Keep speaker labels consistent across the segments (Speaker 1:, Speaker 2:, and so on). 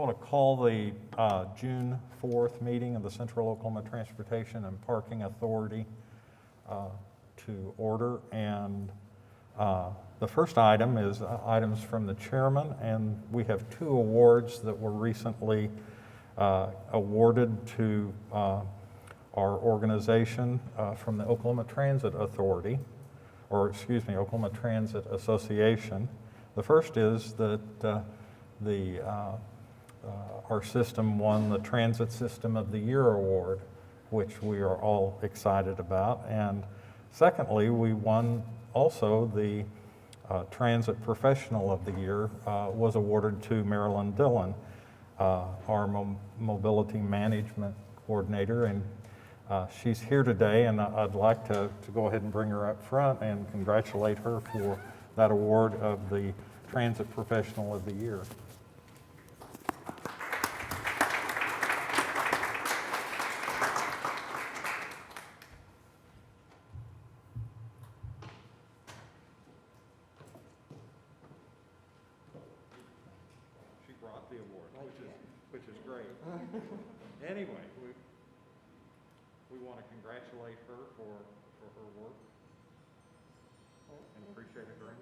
Speaker 1: want to call the June 4th meeting of the Central Oklahoma Transportation and Parking Authority to order. And the first item is items from the chairman, and we have 2 awards that were recently awarded to our organization from the Oklahoma Transit Authority, or excuse me, Oklahoma Transit Association. The first is that our system won the Transit System of the Year Award, which we are all excited about. And secondly, we won also the Transit Professional of the Year was awarded to Marilyn Dillon, our mobility management coordinator, and she's here today, and I'd like to go ahead and bring her up front and congratulate her for that award of the Transit Professional of the Year. She brought the award, which is great. Anyway, we want to congratulate her for her work and appreciate it very much.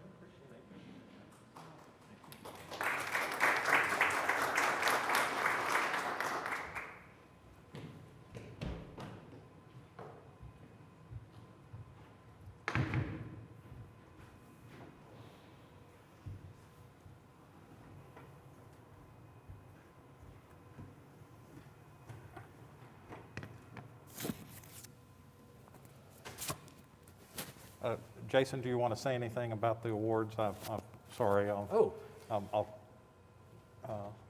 Speaker 1: Jason, do you want to say anything about the awards? I'm sorry. I'll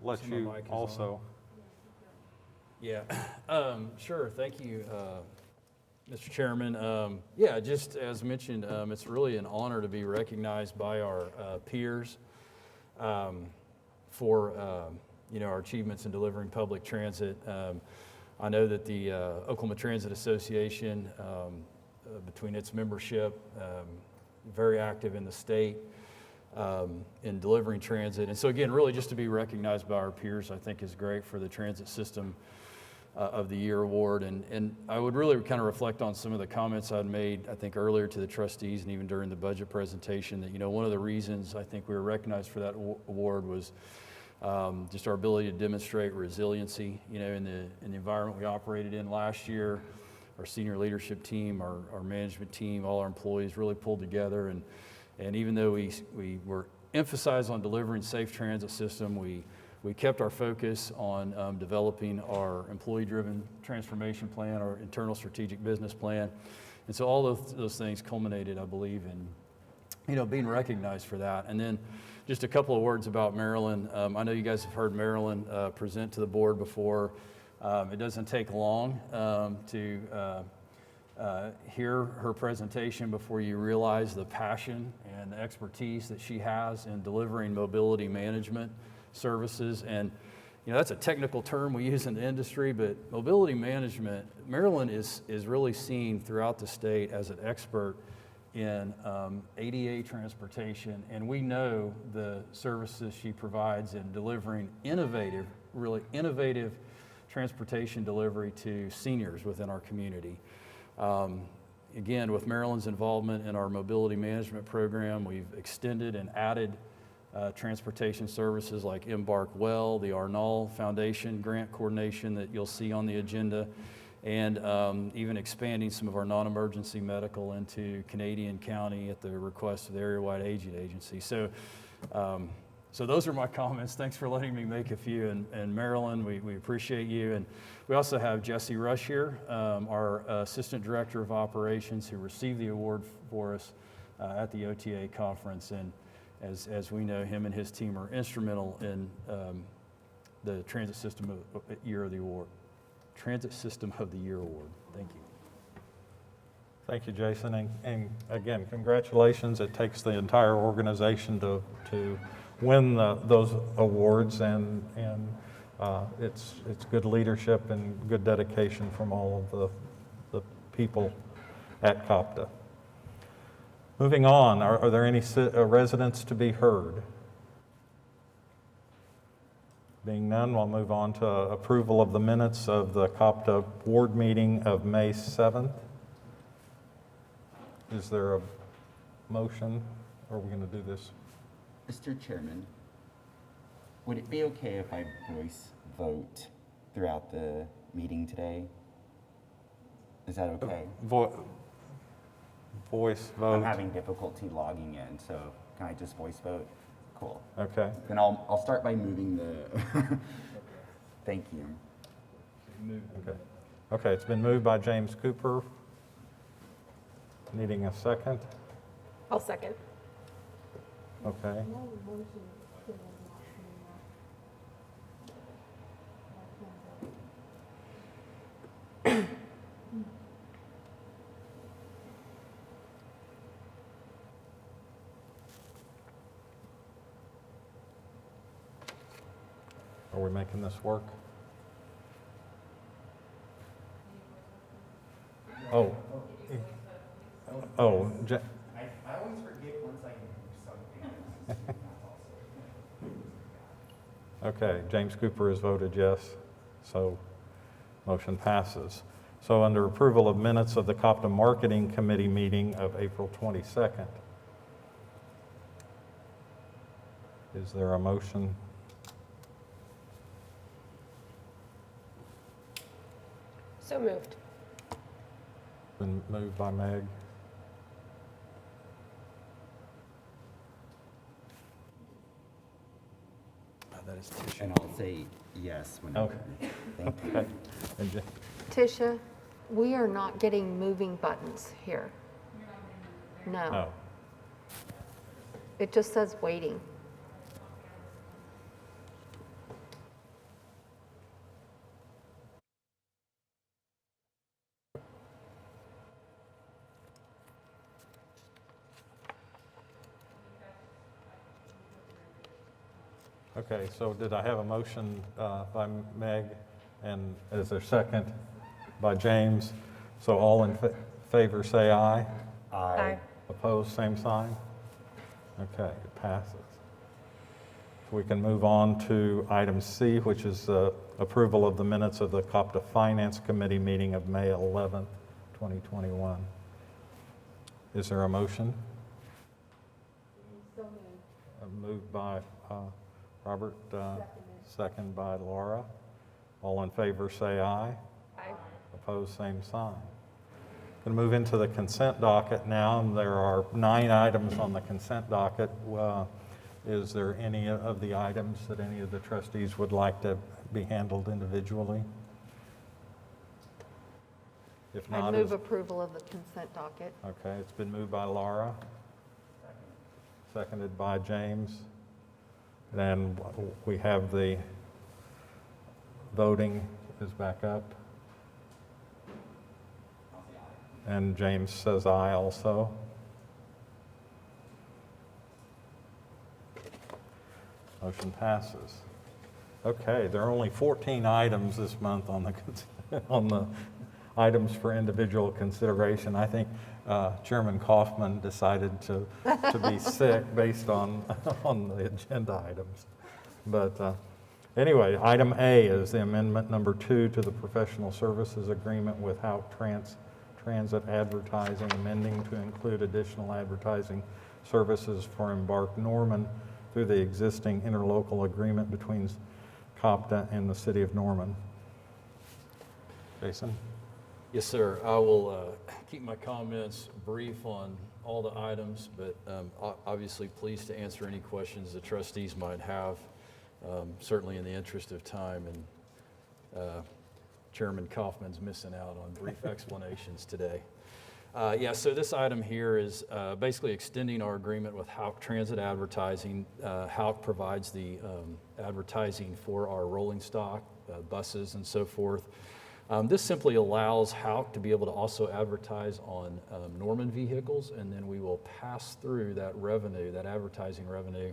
Speaker 1: let you also.
Speaker 2: Yeah, sure. Thank you, Mr. Chairman. Yeah, just as mentioned, it's really an honor to be recognized by our peers for our achievements in delivering public transit. I know that the Oklahoma Transit Association, between its membership, very active in the state in delivering transit. And so again, really just to be recognized by our peers, I think is great for the Transit System of the Year Award. And I would really kind of reflect on some of the comments I'd made, I think earlier to the trustees and even during the budget presentation, that one of the reasons I think we were recognized for that award was just our ability to demonstrate resiliency, in the environment we operated in last year. Our senior leadership team, our management team, all our employees really pulled together. And even though we were emphasized on delivering safe transit system, we kept our focus on developing our employee-driven transformation plan, our internal strategic business plan. And so all those things culminated, I believe, in being recognized for that. And then just a couple of words about Marilyn. I know you guys have heard Marilyn present to the board before. It doesn't take long to hear her presentation before you realize the passion and the expertise that she has in delivering mobility management services. And that's a technical term we use in the industry, but mobility management, Marilyn is really seen throughout the state as an expert in ADA transportation, and we know the services she provides in delivering really innovative transportation delivery to seniors within our community. Again, with Marilyn's involvement in our mobility management program, we've extended and added transportation services like Embark Well, the Arnall Foundation grant coordination that you'll see on the agenda, and even expanding some of our non-emergency medical into Canadian County at the request of the Area-Wide Aging Agency. So those are my comments. Thanks for letting me make a few. And Marilyn, we appreciate you. And we also have Jesse Rush here, our Assistant Director of Operations, who received the award for us at the OTA conference. And as we know, him and his team are instrumental in the Transit System of the Year Award. Transit System of the Year Award. Thank you.
Speaker 1: Thank you, Jason. And again, congratulations. It takes the entire organization to win those awards, and it's good leadership and good dedication from all of the people at COTPA. Moving on, are there any residents to be heard? Being none, we'll move on to approval of the minutes of the COTPA board meeting of May 7th. Is there a motion? Or are we going to do this?
Speaker 3: Mr. Chairman, would it be okay if I voice vote throughout the meeting today? Is that okay?
Speaker 1: Voice vote?
Speaker 3: I'm having difficulty logging in, so can I just voice vote? Cool.
Speaker 1: Okay.
Speaker 3: Then I'll start by moving the, thank you.
Speaker 1: Okay. Okay, it's been moved by James Cooper. Needing a second?
Speaker 4: I'll second.
Speaker 1: Okay. Are we making this work? Oh. Oh,
Speaker 3: I always forget once I do something.
Speaker 1: okay, James Cooper has voted yes, so motion passes. So under approval of minutes of the COTPA Marketing Committee meeting of April 22nd, is there a motion?
Speaker 4: So moved.
Speaker 1: Been moved by Meg.
Speaker 2: That is Tisha.
Speaker 3: And I'll say yes whenever.
Speaker 1: Okay.
Speaker 3: Thank you.
Speaker 1: Okay. And Ja-
Speaker 4: Tisha, we are not getting moving buttons here. No.
Speaker 1: No.
Speaker 4: It just says waiting.
Speaker 1: Okay, so did I have a motion by Meg, and is there a second by James? So all in favor say aye.
Speaker 4: Aye.
Speaker 1: Opposed, same sign? Okay, it passes. So we can move on to item C, which is approval of the minutes of the COTPA Finance Committee meeting of May 11th, 2021. Is there a motion? Moved by Robert, second by Laura. All in favor say aye.
Speaker 4: Aye.
Speaker 1: Opposed, same sign. Going to move into the consent docket now, and there are 9 items on the consent docket. Is there any of the items that any of the trustees would like to be handled individually? If
Speaker 4: I
Speaker 1: not,
Speaker 4: move approval of the consent docket.
Speaker 1: okay, it's been moved by Laura, seconded by James. Then we have the voting is back up. And James says aye also. Motion passes. Okay, there are only 14 items this month on the items for individual consideration. I think Chairman Kaufman decided to be sick based on the agenda items. But anyway, item A is the amendment number 2 to the professional services agreement with Houck Transit Advertising, amending to include additional advertising services for Embark Norman through the existing interlocal agreement between COTPA and the City of Norman. Jason?
Speaker 2: Yes, sir. I will keep my comments brief on all the items, but obviously pleased to answer any questions the trustees might have, certainly in the interest of time. And Chairman Kaufman's missing out on brief explanations today. Yeah, so this item here is basically extending our agreement with Houck Transit Advertising. Houck provides the advertising for our rolling stock, buses and so forth. This simply allows Houck to be able to also advertise on Norman vehicles, and then we will pass through that revenue, that advertising revenue,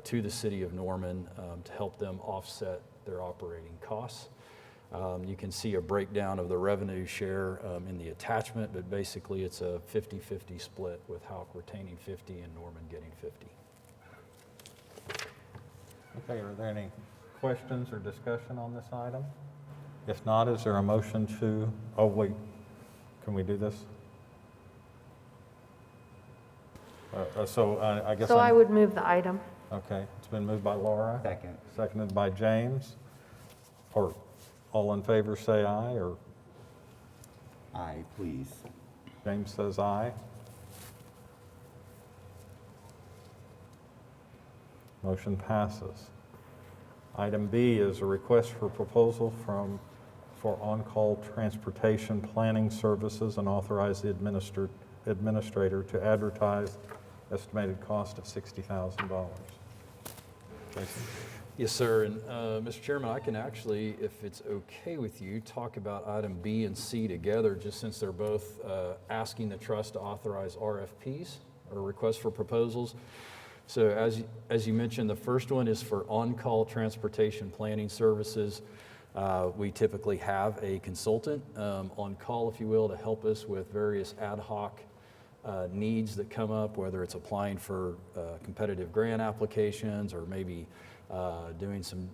Speaker 2: to the City of Norman to help them offset their operating costs. You can see a breakdown of the revenue share in the attachment, but basically it's a 50-50 split with Houck retaining 50 and Norman getting 50.
Speaker 1: Okay, are there any questions or discussion on this item? If not, is there a motion to, oh, wait, can we do this? I guess
Speaker 4: So I would move the item.
Speaker 1: Okay, it's been moved by Laura.
Speaker 3: Second.
Speaker 1: Seconded by James. Or, all in favor say aye, or
Speaker 3: Aye, please.
Speaker 1: James says aye. Motion passes. Item B is a request for proposal for on-call transportation planning services and authorize the administrator to advertise estimated cost of $60,000. Jason?
Speaker 2: Yes, sir. And Mr. Chairman, I can actually, if it's okay with you, talk about item B and C together, just since they're both asking the trust to authorize RFPs, or requests for proposals. So as you mentioned, the first one is for on-call transportation planning services. We typically have a consultant on call, if you will, to help us with various ad hoc needs that come up, whether it's applying for competitive grant applications or maybe doing some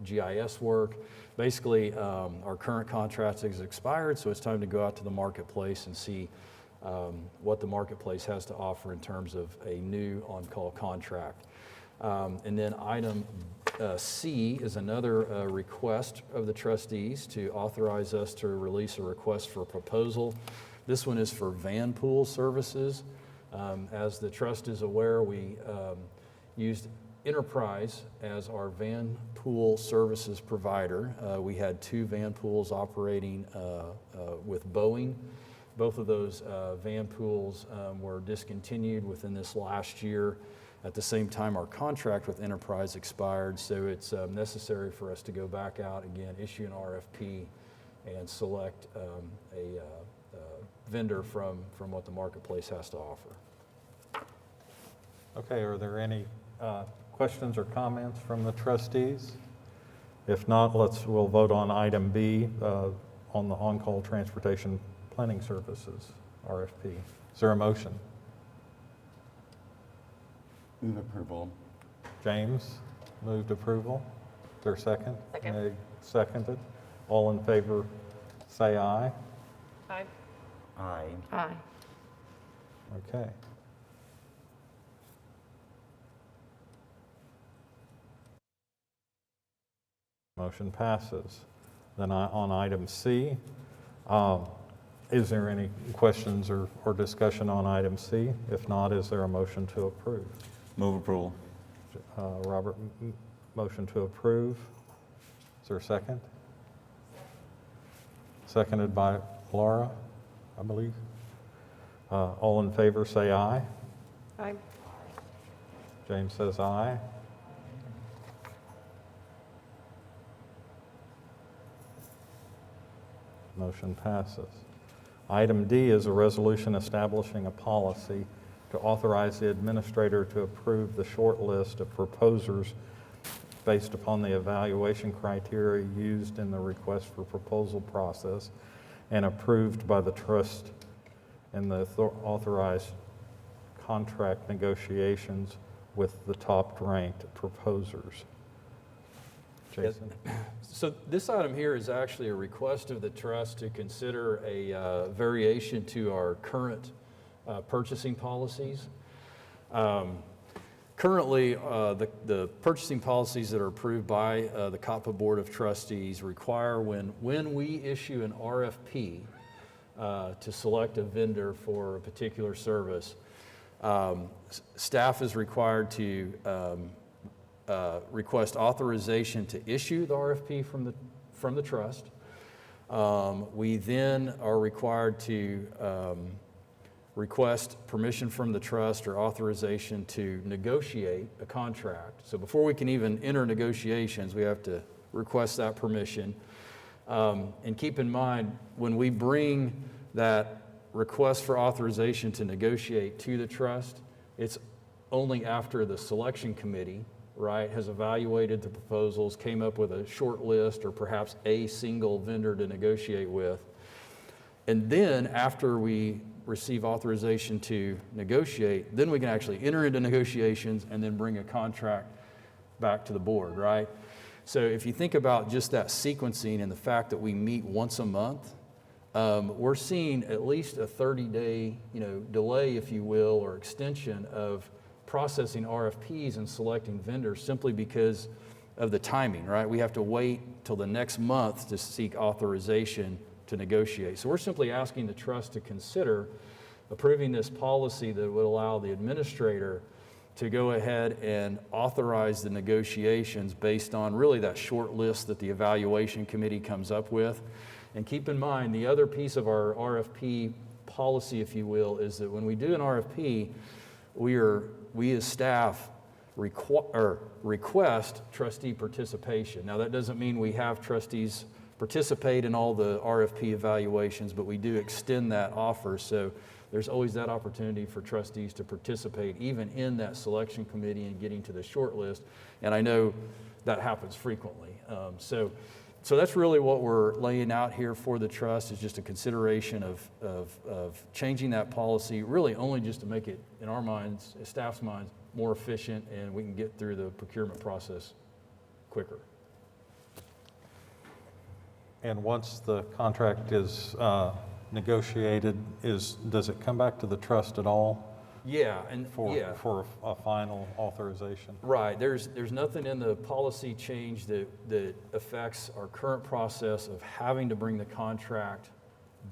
Speaker 2: GIS work. Basically, our current contract has expired, so it's time to go out to the marketplace and see what the marketplace has to offer in terms of a new on-call contract. And then item C is another request of the trustees to authorize us to release a request for proposal. This one is for van pool services. As the trust is aware, we used Enterprise as our van pool services provider. We had 2 van pools operating with Boeing. Both of those van pools were discontinued within this last year. At the same time, our contract with Enterprise expired, so it's necessary for us to go back out again, issue an RFP, and select a vendor from what the marketplace has to offer.
Speaker 1: Okay, are there any questions or comments from the trustees? If not, we'll vote on item B on the on-call transportation planning services, RFP. Is there a motion?
Speaker 3: Move approval.
Speaker 1: James moved approval. Is there a second?
Speaker 4: Second.
Speaker 1: Meg seconded. All in favor, say aye.
Speaker 4: Aye.
Speaker 3: Aye.
Speaker 4: Aye.
Speaker 1: Okay. Motion passes. Then on item C, is there any questions or discussion on item C? If not, is there a motion to approve?
Speaker 5: Move approval.
Speaker 1: Robert, motion to approve. Is there a second? Seconded by Laura, I believe. All in favor, say aye.
Speaker 4: Aye.
Speaker 1: James says aye. Motion passes. Item D is a resolution establishing a policy to authorize the administrator to approve the short list of proposers based upon the evaluation criteria used in the request for proposal process and approved by the trust in the authorized contract negotiations with the top-ranked proposers. Jason?
Speaker 2: So this item here is actually a request of the trust to consider a variation to our current purchasing policies. Currently, the purchasing policies that are approved by the COTPA Board of Trustees require when we issue an RFP to select a vendor for a particular service, staff is required to request authorization to issue the RFP from the trust. We then are required to request permission from the trust or authorization to negotiate a contract. So before we can even enter negotiations, we have to request that permission. And keep in mind, when we bring that request for authorization to negotiate to the trust, it's only after the selection committee, right, has evaluated the proposals, came up with a short list or perhaps a single vendor to negotiate with. And then after we receive authorization to negotiate, then we can actually enter into negotiations and then bring a contract back to the board, right? So if you think about just that sequencing and the fact that we meet once a month, we're seeing at least a 30-day, delay, if you will, or extension of processing RFPs and selecting vendors simply because of the timing, right? We have to wait till the next month to seek authorization to negotiate. So we're simply asking the trust to consider approving this policy that would allow the administrator to go ahead and authorize the negotiations based on really that short list that the evaluation committee comes up with. And keep in mind, the other piece of our RFP policy, if you will, is that when we do an RFP, we as staff request trustee participation. Now, that doesn't mean we have trustees participate in all the RFP evaluations, but we do extend that offer. So there's always that opportunity for trustees to participate even in that selection committee and getting to the short list. And I know that happens frequently. So that's really what we're laying out here for the trust, is just a consideration of changing that policy, really only just to make it, in our minds, staff's minds, more efficient, and we can get through the procurement process quicker.
Speaker 1: And once the contract is negotiated, does it come back to the trust at all
Speaker 2: Yeah, and
Speaker 1: for a final authorization?
Speaker 2: Right. There's nothing in the policy change that affects our current process of having to bring the contract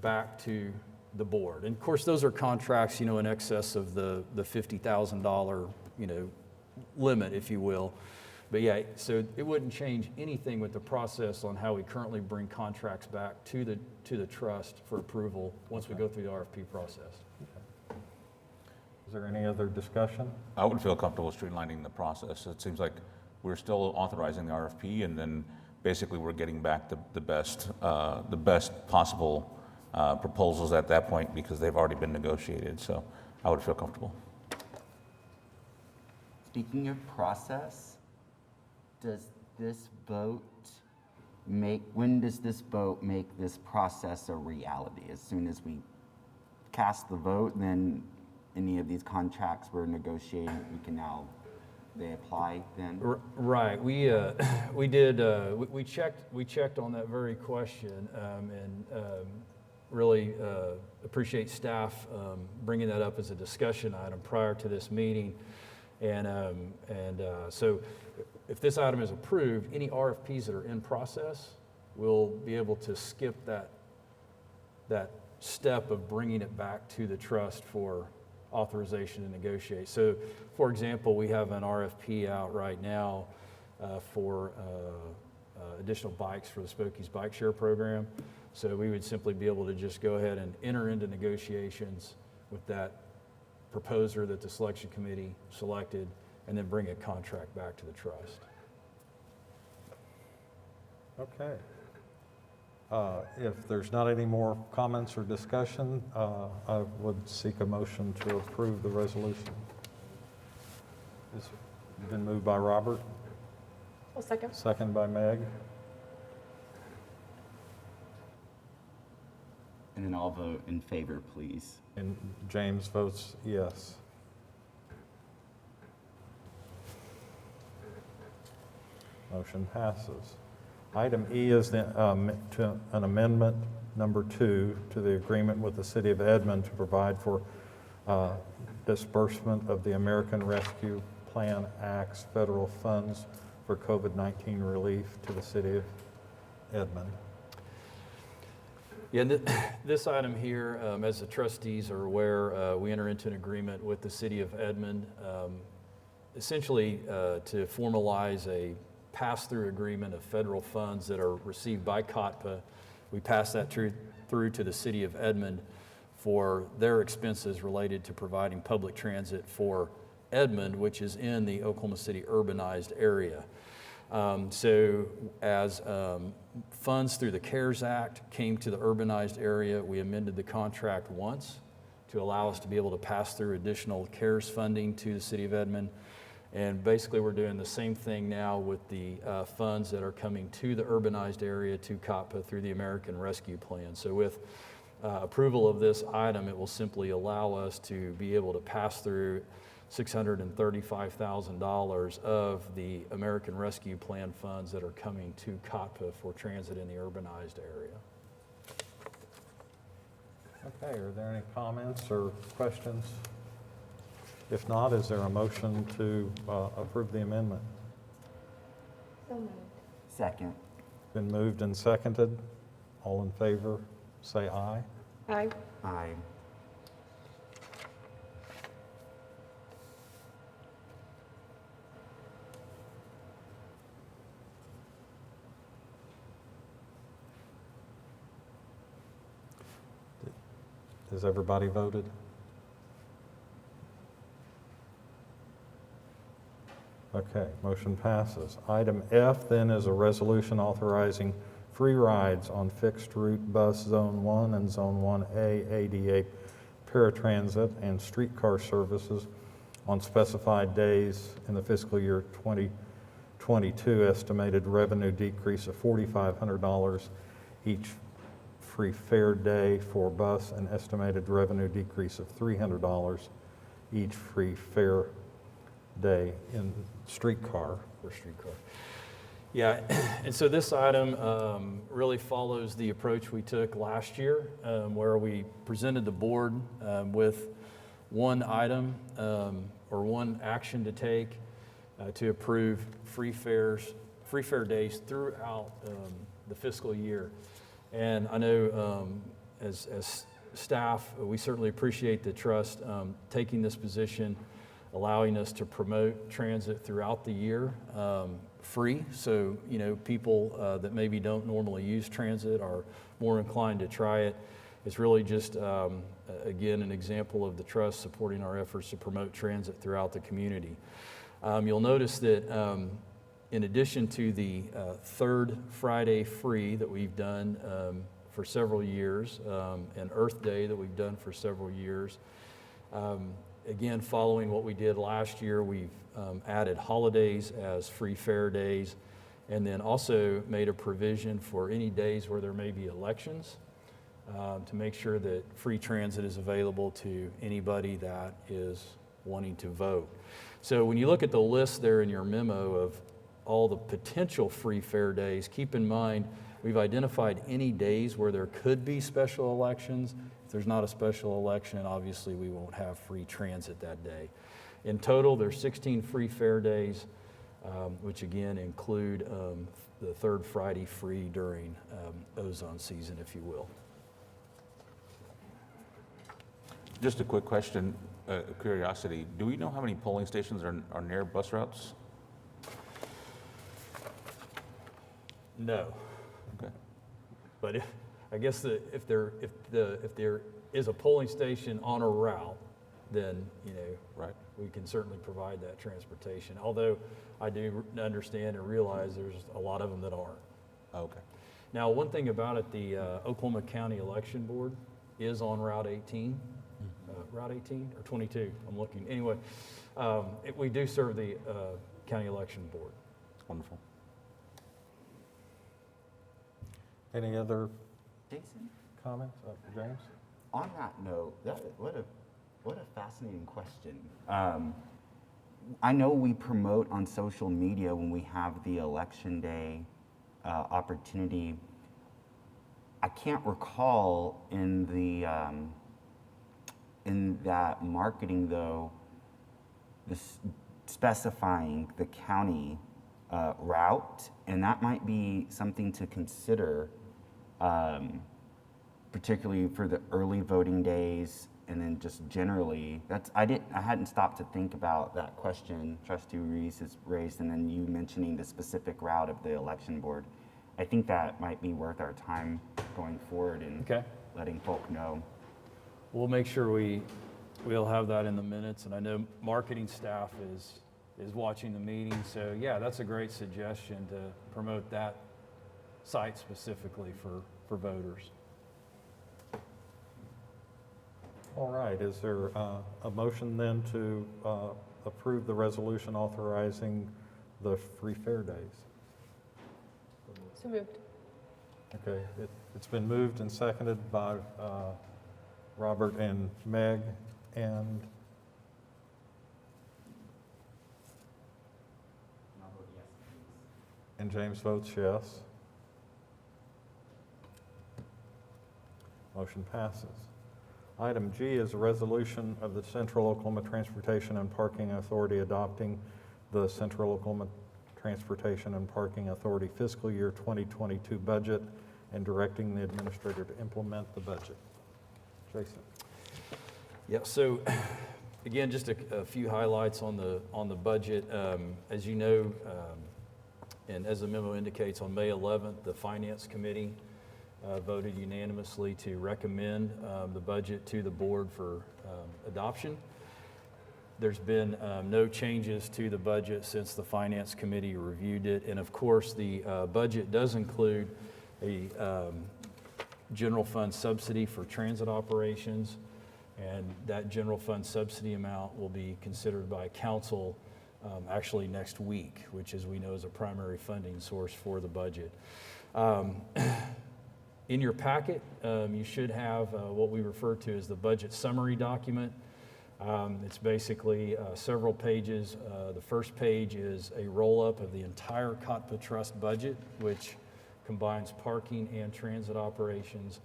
Speaker 2: back to the board. And of course, those are contracts, in excess of the $50,000, limit, if you will. But yeah, so it wouldn't change anything with the process on how we currently bring contracts back to the trust for approval once we go through the RFP process.
Speaker 1: Is there any other discussion?
Speaker 5: I would feel comfortable streamlining the process. It seems like we're still authorizing the RFP, and then basically we're getting back the best possible proposals at that point because they've already been negotiated. So I would feel comfortable.
Speaker 3: Speaking of process, when does this vote make this process a reality? As soon as we cast the vote, then any of these contracts we're negotiating, they apply then?
Speaker 2: Right. We did. We checked on that very question, and really appreciate staff bringing that up as a discussion item prior to this meeting. So if this item is approved, any RFPs that are in process will be able to skip that step of bringing it back to the trust for authorization to negotiate. So, for example, we have an RFP out right now for additional bikes for the Spokies Bike Share Program. So we would simply be able to just go ahead and enter into negotiations with that proposer that the selection committee selected, and then bring a contract back to the trust.
Speaker 1: Okay. If there's not any more comments or discussion, I would seek a motion to approve the resolution. It's been moved by Robert,
Speaker 4: Well, second.
Speaker 1: second by Meg.
Speaker 3: And then I'll vote in favor, please.
Speaker 1: And James votes yes. Motion passes. Item E is an amendment number 2 to the agreement with the City of Edmond to provide for disbursement of the American Rescue Plan Act's federal funds for COVID-19 relief to the City of Edmond.
Speaker 2: Yeah, this item here, as the trustees are aware, we enter into an agreement with the City of Edmond, essentially to formalize a pass-through agreement of federal funds that are received by COTPA. We pass that through to the City of Edmond for their expenses related to providing public transit for Edmond, which is in the Oklahoma City urbanized area. So as funds through the CARES Act came to the urbanized area, we amended the contract once to allow us to be able to pass through additional CARES funding to the City of Edmond. And basically we're doing the same thing now with the funds that are coming to the urbanized area to COTPA through the American Rescue Plan. So with approval of this item, it will simply allow us to be able to pass through $635,000 of the American Rescue Plan funds that are coming to COTPA for transit in the urbanized area.
Speaker 1: Okay, are there any comments or questions? If not, is there a motion to approve the amendment?
Speaker 4: So moved.
Speaker 3: Second.
Speaker 1: Been moved and seconded. All in favor, say aye.
Speaker 4: Aye.
Speaker 3: Aye.
Speaker 1: Has everybody voted? Okay, motion passes. Item F then is a resolution authorizing free rides on fixed route bus Zone 1 and Zone 1A ADA paratransit and streetcar services on specified days in the fiscal year 2022. Estimated revenue decrease of $4,500 each free fare day for bus, and estimated revenue decrease of $300 each free fare day in streetcar.
Speaker 2: For streetcar. Yeah, and so this item really follows the approach we took last year, where we presented the board with one item or one action to take to approve free fare days throughout the fiscal year. And I know as staff, we certainly appreciate the trust taking this position, allowing us to promote transit throughout the year free. So, you know, people that maybe don't normally use transit are more inclined to try it. It's really just, again, an example of the trust supporting our efforts to promote transit throughout the community. You'll notice that in addition to the third Friday free that we've done for several years, and Earth Day that we've done for several years, again, following what we did last year, we've added holidays as free fare days, and then also made a provision for any days where there may be elections to make sure that free transit is available to anybody that is wanting to vote. So when you look at the list there in your memo of all the potential free fare days, keep in mind we've identified any days where there could be special elections. If there's not a special election, obviously we won't have free transit that day. In total, there's 16 free fare days, which again include the third Friday free during ozone season, if you will.
Speaker 5: Just a quick question, curiosity. Do we know how many polling stations are near bus routes?
Speaker 2: No.
Speaker 5: Okay.
Speaker 2: But I guess if there is a polling station on a route, then, you know,
Speaker 5: Right.
Speaker 2: we can certainly provide that transportation. Although I do understand and realize there's a lot of them that aren't.
Speaker 5: Okay.
Speaker 2: Now, one thing about it, the Oklahoma County Election Board is on Route 18. Route 18 or 22, I'm looking. Anyway, we do serve the County Election Board.
Speaker 5: Wonderful.
Speaker 1: Any other
Speaker 3: Jason,
Speaker 1: comments? James?
Speaker 3: on that note, what a fascinating question. I know we promote on social media when we have the election day opportunity. I can't recall in that marketing though, specifying the county route, and that might be something to consider, particularly for the early voting days, and then just generally. I hadn't stopped to think about that question Trustee Reese has raised, and then you mentioning the specific route of the election board. I think that might be worth our time going forward and
Speaker 2: Okay.
Speaker 3: letting folk know.
Speaker 2: We'll make sure we'll have that in the minutes, and I know marketing staff is watching the meeting, so yeah, that's a great suggestion to promote that site specifically for voters.
Speaker 1: All right, is there a motion then to approve the resolution authorizing the free fare days?
Speaker 4: So moved.
Speaker 1: Okay, it's been moved and seconded by Robert and Meg, and And James votes yes. Motion passes. Item G is a resolution of the Central Oklahoma Transportation and Parking Authority adopting the Central Oklahoma Transportation and Parking Authority fiscal year 2022 budget and directing the administrator to implement the budget. Jason.
Speaker 2: Yeah, so again, just a few highlights on the budget. As you know, and as the memo indicates, on May 11th, the Finance Committee voted unanimously to recommend the budget to the board for adoption. There's been no changes to the budget since the Finance Committee reviewed it. And of course, the budget does include a general fund subsidy for transit operations. And that general fund subsidy amount will be considered by council actually next week, which, as we know, is a primary funding source for the budget. In your packet, you should have what we refer to as the budget summary document. It's basically several pages. The first page is a roll-up of the entire COTPA Trust budget, which combines parking and transit operations.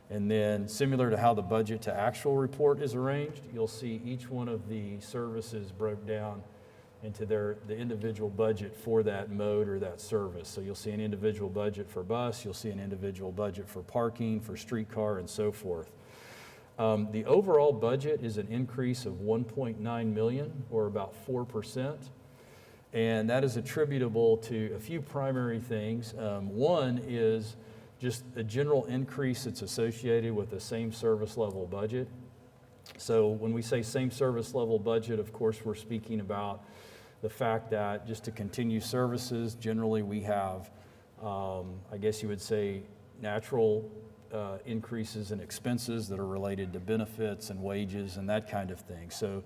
Speaker 2: And then, similar to how the budget to actual report is arranged, you'll see each one of the services broke down into the individual budget for that mode or that service. So you'll see an individual budget for bus, you'll see an individual budget for parking, for streetcar, and so forth. The overall budget is an increase of $1.9 million, or about 4%. And that is attributable to a few primary things. One is just a general increase that's associated with the same service level budget. So when we say same service level budget, of course, we're speaking about the fact that just to continue services, generally we have, I guess you would say, natural increases in expenses that are related to benefits and wages and that kind of thing. So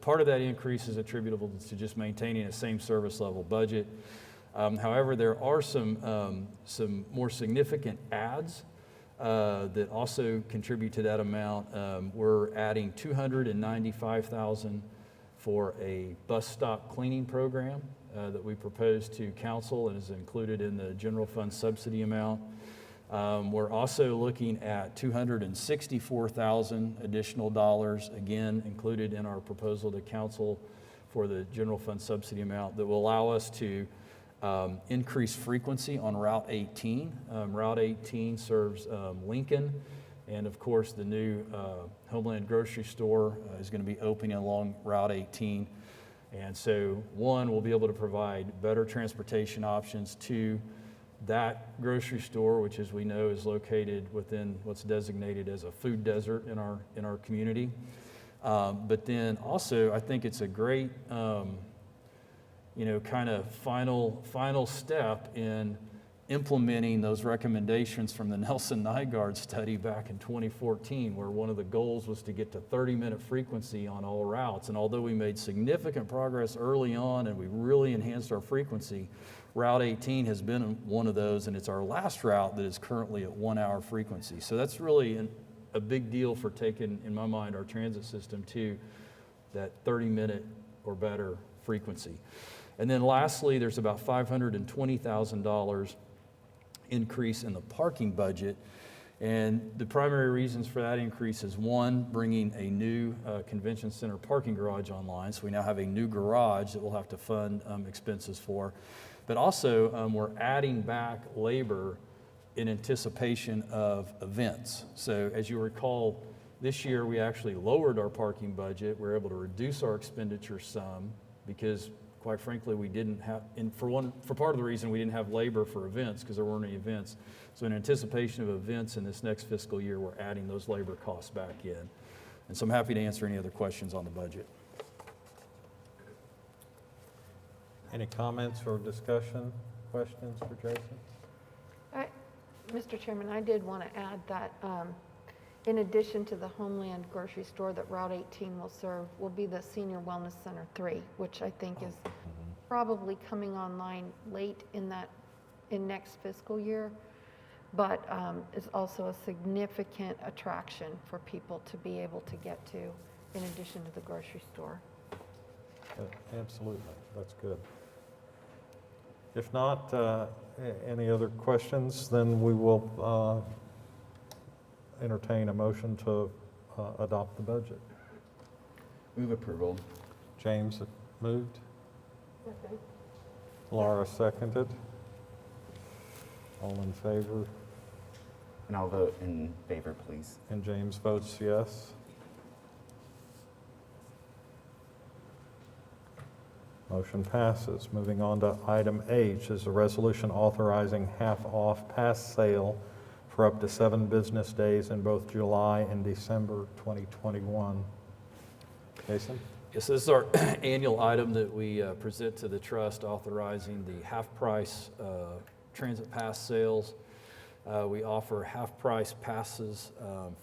Speaker 2: part of that increase is attributable to just maintaining a same service level budget. However, there are some more significant adds that also contribute to that amount. We're adding $295,000 for a bus stop cleaning program that we proposed to council and is included in the general fund subsidy amount. We're also looking at $264,000 additional dollars, again included in our proposal to council for the general fund subsidy amount that will allow us to increase frequency on Route 18. Route 18 serves Lincoln, and of course the new Homeland grocery store is going to be opening along Route 18. And so, one, we'll be able to provide better transportation options to that grocery store, which, as we know, is located within what's designated as a food desert in our community. But then also, I think it's a great kind of final step in implementing those recommendations from the Nelson-Nygaard study back in 2014, where one of the goals was to get to 30-minute frequency on all routes. And although we made significant progress early on and we really enhanced our frequency, Route 18 has been one of those, and it's our last route that is currently at 1 hour frequency. So that's really a big deal for taking, in my mind, our transit system to that 30-minute or better frequency. And then lastly, there's about $520,000 increase in the parking budget. And the primary reasons for that increase is, one, bringing a new convention center parking garage online. So we now have a new garage that we'll have to fund expenses for. But also, we're adding back labor in anticipation of events. So as you recall, this year we actually lowered our parking budget. We were able to reduce our expenditure some because, quite frankly, we didn't have, and for part of the reason we didn't have labor for events because there weren't any events. So in anticipation of events in this next fiscal year, we're adding those labor costs back in. And so I'm happy to answer any other questions on the budget.
Speaker 1: Any comments or discussion, questions for Jason?
Speaker 4: Mr. Chairman, I did want to add that in addition to the Homeland grocery store that Route 18 will serve, will be the Senior Wellness Center 3, which I think is probably coming online late in next fiscal year, but is also a significant attraction for people to be able to get to in addition to the grocery store.
Speaker 1: Absolutely, that's good. If not, any other questions, then we will entertain a motion to adopt the budget.
Speaker 3: Move approval.
Speaker 1: James moved. Laura seconded. All in favor?
Speaker 3: And I'll vote in favor, please.
Speaker 1: And James votes yes. Motion passes. Moving on to item H is a resolution authorizing half-off pass sale for up to 7 business days in both July and December 2021. Jason?
Speaker 2: Yes, this is our annual item that we present to the trust authorizing the half-price transit pass sales. We offer half-price passes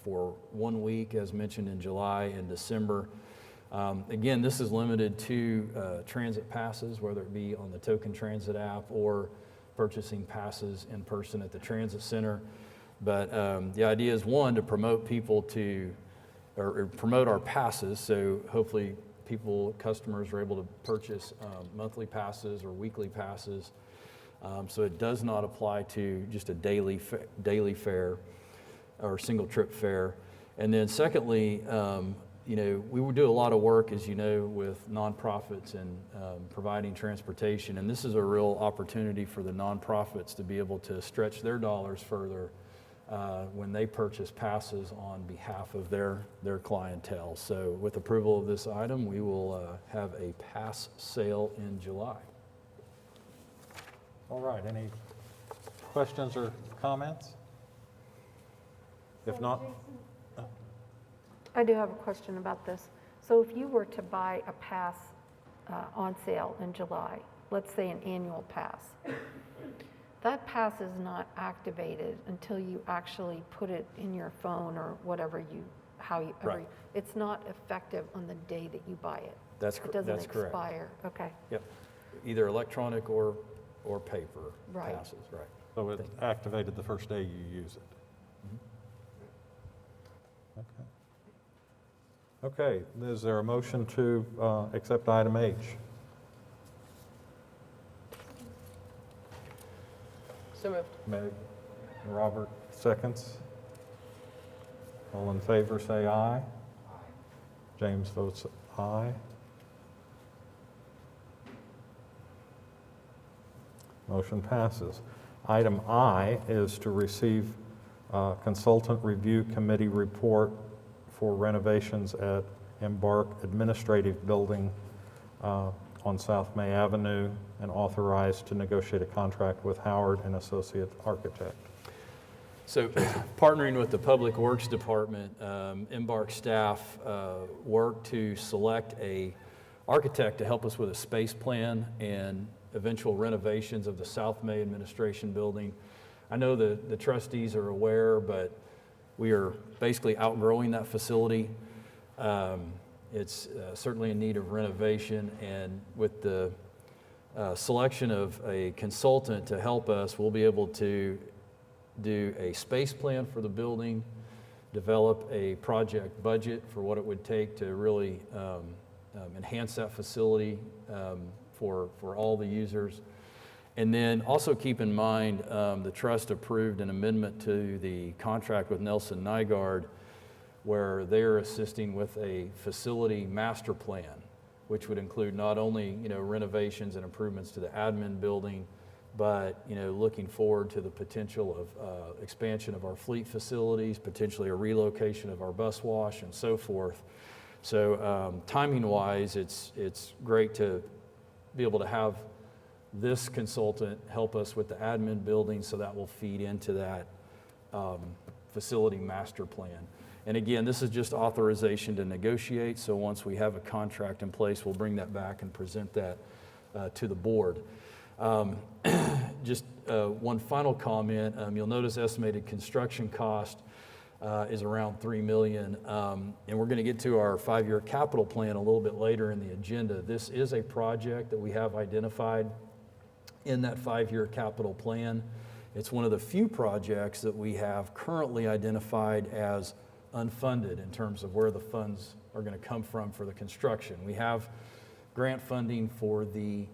Speaker 2: for 1 week, as mentioned in July and December. Again, this is limited to transit passes, whether it be on the Token Transit app or purchasing passes in person at the transit center. But the idea is, one, to promote people to, or promote our passes, so hopefully customers are able to purchase monthly passes or weekly passes. So it does not apply to just a daily fare or single trip fare. And then secondly, we would do a lot of work, as you know, with nonprofits and providing transportation. And this is a real opportunity for the nonprofits to be able to stretch their dollars further when they purchase passes on behalf of their clientele. So with approval of this item, we will have a pass sale in July.
Speaker 1: All right, any questions or comments? If not,
Speaker 4: I do have a question about this. So if you were to buy a pass on sale in July, let's say an annual pass, that pass is not activated until you actually put it in your phone or whatever
Speaker 2: Right.
Speaker 4: it's not effective on the day that you buy it.
Speaker 2: That's
Speaker 4: It doesn't
Speaker 2: correct.
Speaker 4: expire. Okay.
Speaker 2: Yep, either electronic or paper
Speaker 4: Right.
Speaker 2: passes, right.
Speaker 1: so it's activated the first day you use it. Okay. Okay, is there a motion to accept item H?
Speaker 6: So moved.
Speaker 1: Meg, Robert seconds. All in favor, say aye. James votes aye. Motion passes. Item I is to receive consultant review committee report for renovations at Embark Administrative Building on South May Avenue and authorized to negotiate a contract with Howard and Associate Architect.
Speaker 2: So partnering with the Public Works Department, Embark staff worked to select a architect to help us with a space plan and eventual renovations of the South May Administration Building. I know the trustees are aware, but we are basically outgrowing that facility. It's certainly in need of renovation, and with the selection of a consultant to help us, we'll be able to do a space plan for the building, develop a project budget for what it would take to really enhance that facility for all the users. And then also keep in mind, the trust approved an amendment to the contract with Nelson Nygaard, where they're assisting with a facility master plan, which would include not only renovations and improvements to the admin building, but looking forward to the potential of expansion of our fleet facilities, potentially a relocation of our bus wash, and so forth. So timing-wise, it's great to be able to have this consultant help us with the admin building, so that will feed into that facility master plan. And again, this is just authorization to negotiate, so once we have a contract in place, we'll bring that back and present that to the board. Just one final comment. You'll notice estimated construction cost is around $3 million, and we're going to get to our 5-year capital plan a little bit later in the agenda. This is a project that we have identified in that 5-year capital plan. It's one of the few projects that we have currently identified as unfunded in terms of where the funds are going to come from for the construction. We have grant funding for the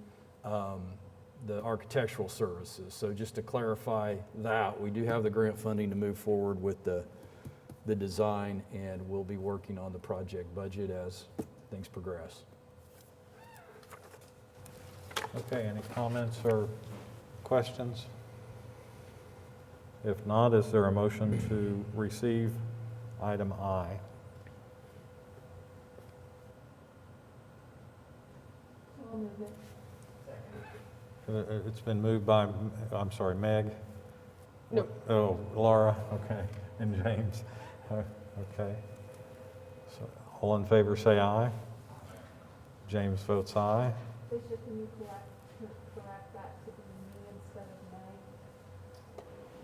Speaker 2: the architectural services. So just to clarify that, we do have the grant funding to move forward with the design, and we'll be working on the project budget as things progress.
Speaker 1: Okay, any comments or questions? If not, is there a motion to receive item I? It's been moved by, I'm sorry, Meg?
Speaker 4: No.
Speaker 1: Oh, Laura, okay, and James. Okay. So all in favor say aye. James votes aye.
Speaker 6: Bishop, can you correct that to be me instead of Meg?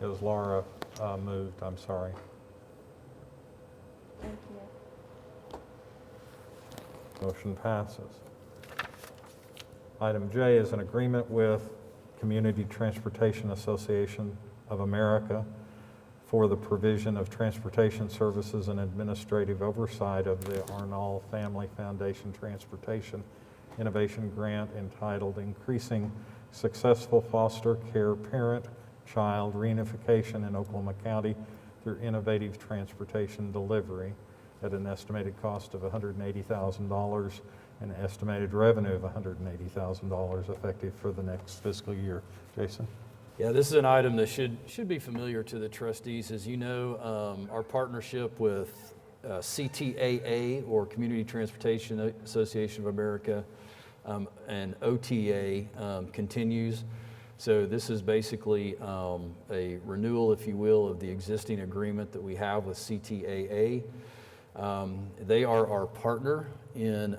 Speaker 1: It was Laura moved, I'm sorry.
Speaker 6: Thank you.
Speaker 1: Motion passes. Item J is an agreement with Community Transportation Association of America for the provision of transportation services and administrative oversight of the Arnall Family Foundation Transportation Innovation Grant entitled Increasing Successful Foster Care Parent-Child Reunification in Oklahoma County through Innovative Transportation Delivery at an estimated cost of $180,000 and an estimated revenue of $180,000 effective for the next fiscal year. Jason?
Speaker 2: Yeah, this is an item that should be familiar to the trustees. As you know, our partnership with CTAA, or Community Transportation Association of America, and OTA continues. So this is basically a renewal, if you will, of the existing agreement that we have with CTAA. They are our partner in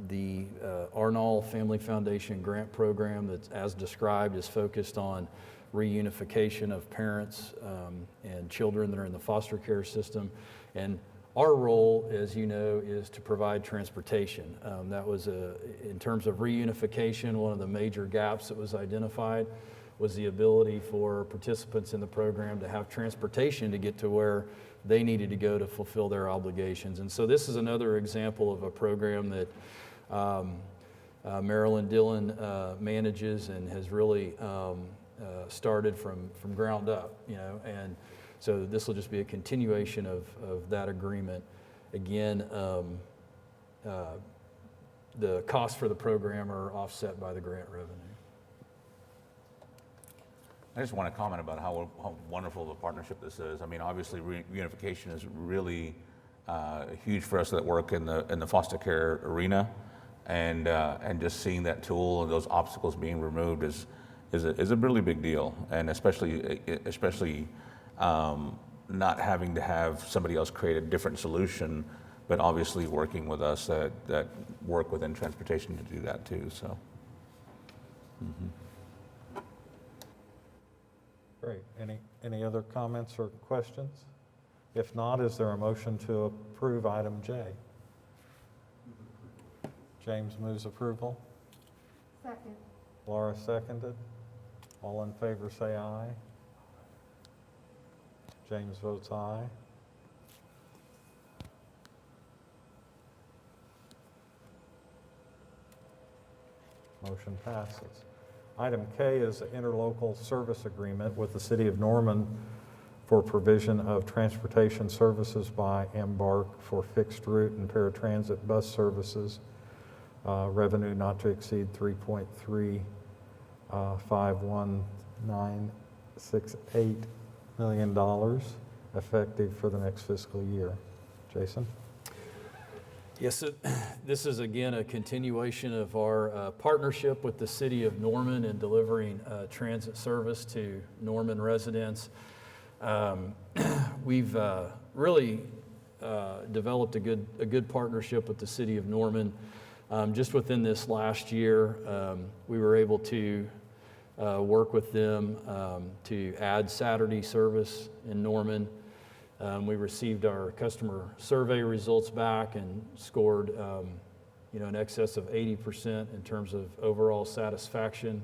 Speaker 2: the Arnall Family Foundation grant program that, as described, is focused on reunification of parents and children that are in the foster care system. And our role, as you know, is to provide transportation. That was, in terms of reunification, one of the major gaps that was identified was the ability for participants in the program to have transportation to get to where they needed to go to fulfill their obligations. And so this is another example of a program that Marilyn Dillon manages and has really started from ground up, you know, and so this will just be a continuation of that agreement. Again, the costs for the program are offset by the grant revenue.
Speaker 5: I just want to comment about how wonderful of a partnership this is. I mean, obviously, reunification is really huge for us that work in the foster care arena, and just seeing that tool and those obstacles being removed is a really big deal, and especially not having to have somebody else create a different solution, but obviously working with us that work within transportation to do that too. So. Mm-hmm.
Speaker 1: Great. Any other comments or questions? If not, is there a motion to approve item J? James moves approval.
Speaker 6: Second.
Speaker 1: Laura seconded. All in favor say aye. James votes aye. Motion passes. Item K is an interlocal service agreement with the City of Norman for provision of transportation services by Embark for fixed route and paratransit bus services. Revenue not to exceed $3.51968 million, effective for the next fiscal year. Jason?
Speaker 2: Yes, this is again a continuation of our partnership with the City of Norman in delivering transit service to Norman residents. We've really developed a good partnership with the City of Norman. Just within this last year, we were able to work with them to add Saturday service in Norman. We received our customer survey results back and scored, in excess of 80% in terms of overall satisfaction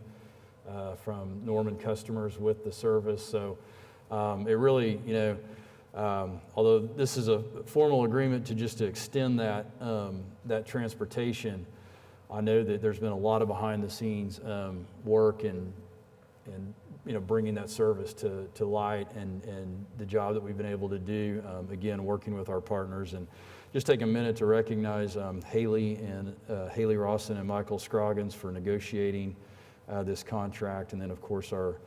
Speaker 2: from Norman customers with the service. So it really, although this is a formal agreement to extend that transportation, I know that there's been a lot of behind-the-scenes work and bringing that service to light, and the job that we've been able to do, again, working with our partners. And just take a minute to recognize Haley Rawson and Michael Scroggins for negotiating this contract, and then, of course, our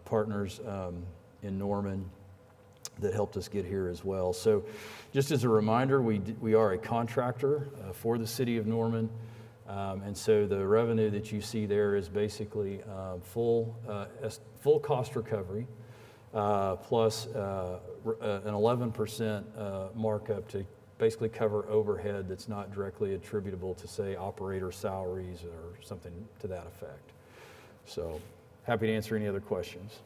Speaker 2: partners in Norman that helped us get here as well. So just as a reminder, we are a contractor for the city of Norman. And so the revenue that you see there is basically full cost recovery plus an 11% markup to basically cover overhead that's not directly attributable to, say, operator salaries or something to that effect. So happy to answer any other questions.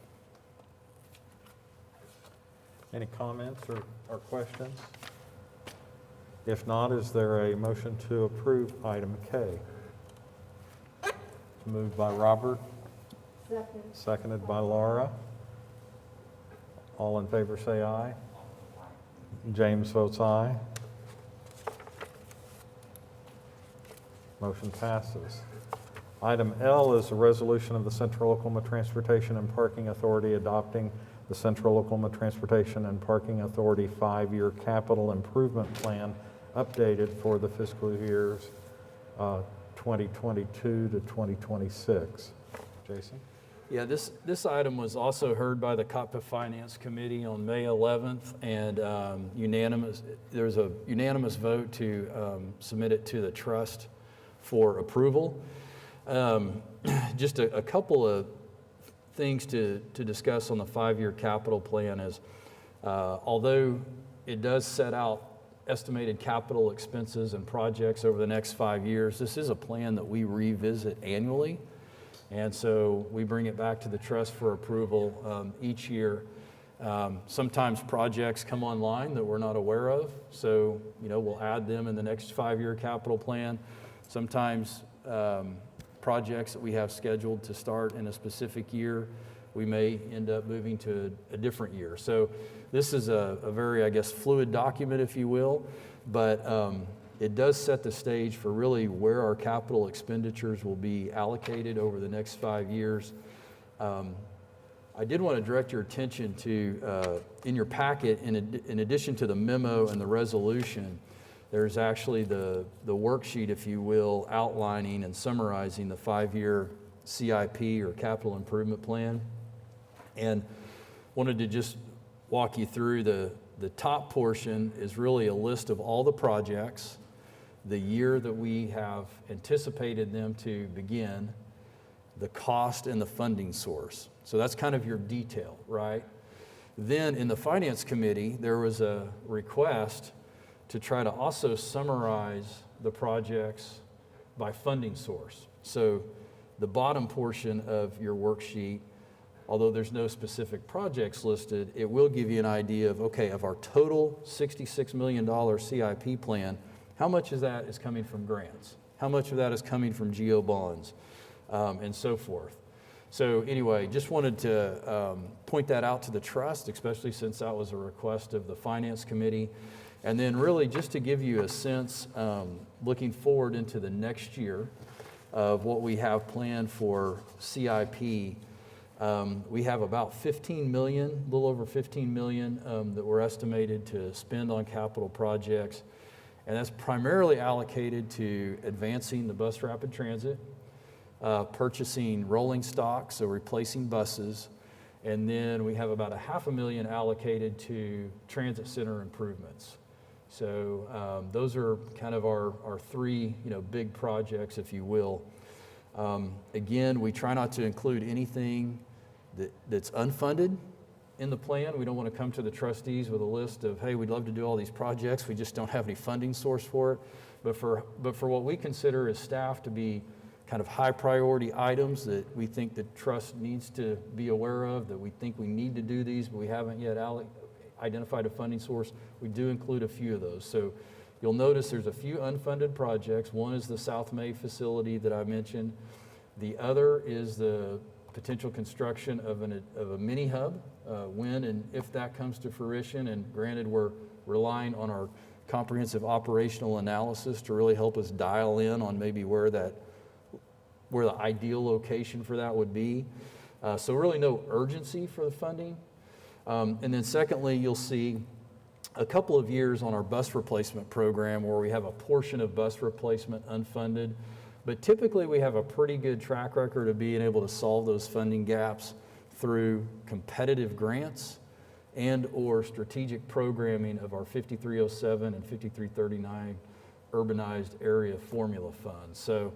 Speaker 1: Any comments or questions? If not, is there a motion to approve item K? It's moved by Robert,
Speaker 6: Second.
Speaker 1: seconded by Laura. All in favor say aye. James votes aye. Motion passes. Item L is a resolution of the Central Oklahoma Transportation and Parking Authority adopting the Central Oklahoma Transportation and Parking Authority 5-year capital improvement plan updated for the fiscal years 2022 to 2026. Jason?
Speaker 2: Yeah, this item was also heard by the COTPA Finance Committee on May 11th, and there was a unanimous vote to submit it to the trust for approval. Just a couple of things to discuss on the 5-year capital plan is, although it does set out estimated capital expenses and projects over the next 5 years, this is a plan that we revisit annually. And so we bring it back to the trust for approval each year. Sometimes projects come online that we're not aware of, so we'll add them in the next 5-year capital plan. Sometimes projects that we have scheduled to start in a specific year, we may end up moving to a different year. So this is a very, I guess, fluid document, if you will, but it does set the stage for really where our capital expenditures will be allocated over the next 5 years. I did want to direct your attention to, in your packet, in addition to the memo and the resolution, there's actually the worksheet, if you will, outlining and summarizing the 5-year CIP or capital improvement plan. And wanted to just walk you through the top portion is really a list of all the projects, the year that we have anticipated them to begin, the cost and the funding source. So that's kind of your detail, right? Then in the Finance Committee, there was a request to try to also summarize the projects by funding source. So the bottom portion of your worksheet, although there's no specific projects listed, it will give you an idea of, okay, of our total $66 million CIP plan, how much of that is coming from grants? How much of that is coming from GO bonds, and so forth. So anyway, just wanted to point that out to the trust, especially since that was a request of the Finance Committee. And then really just to give you a sense, looking forward into the next year of what we have planned for CIP, we have about $15 million, a little over $15 million that we're estimated to spend on capital projects. And that's primarily allocated to advancing the bus rapid transit, purchasing rolling stock, so replacing buses, and then we have about $500,000 allocated to transit center improvements. So those are kind of our three big projects, if you will. Again, we try not to include anything that's unfunded in the plan. We don't want to come to the trustees with a list of, hey, we'd love to do all these projects, we just don't have any funding source for it. But for what we consider as staff to be kind of high priority items that we think the trust needs to be aware of, that we think we need to do these, but we haven't yet identified a funding source, we do include a few of those. So you'll notice there's a few unfunded projects. One is the South May facility that I mentioned. The other is the potential construction of a mini hub, when and if that comes to fruition. And granted, we're relying on our comprehensive operational analysis to really help us dial in on maybe where the ideal location for that would be. So really no urgency for the funding. And then secondly, you'll see a couple of years on our bus replacement program where we have a portion of bus replacement unfunded. But typically we have a pretty good track record of being able to solve those funding gaps through competitive grants and or strategic programming of our 5307 and 5339 urbanized area formula funds. So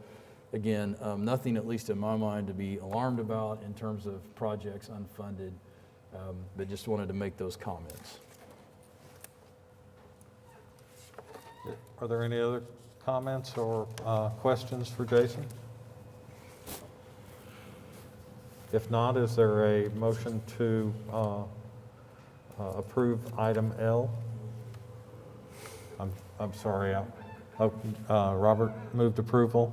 Speaker 2: again, nothing, at least in my mind, to be alarmed about in terms of projects unfunded, but just wanted to make those comments.
Speaker 1: Are there any other comments or questions for Jason? If not, is there a motion to approve item L? I'm sorry. Robert moved approval.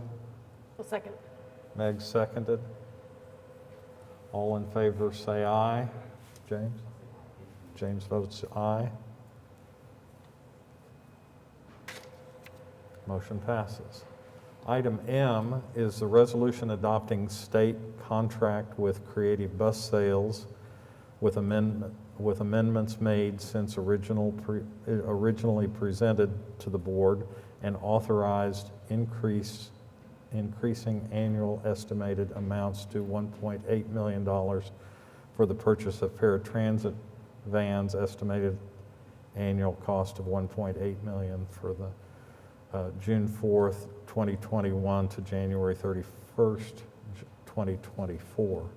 Speaker 7: A second.
Speaker 1: Meg seconded. All in favor say aye. James? James votes aye. Motion passes. Item M is the resolution adopting state contract with Creative Bus Sales with amendments made since originally presented to the board and authorized increasing annual estimated amounts to $1.8 million for the purchase of paratransit vans, estimated annual cost of $1.8 million for the June 4th, 2021 to January 31st, 2024.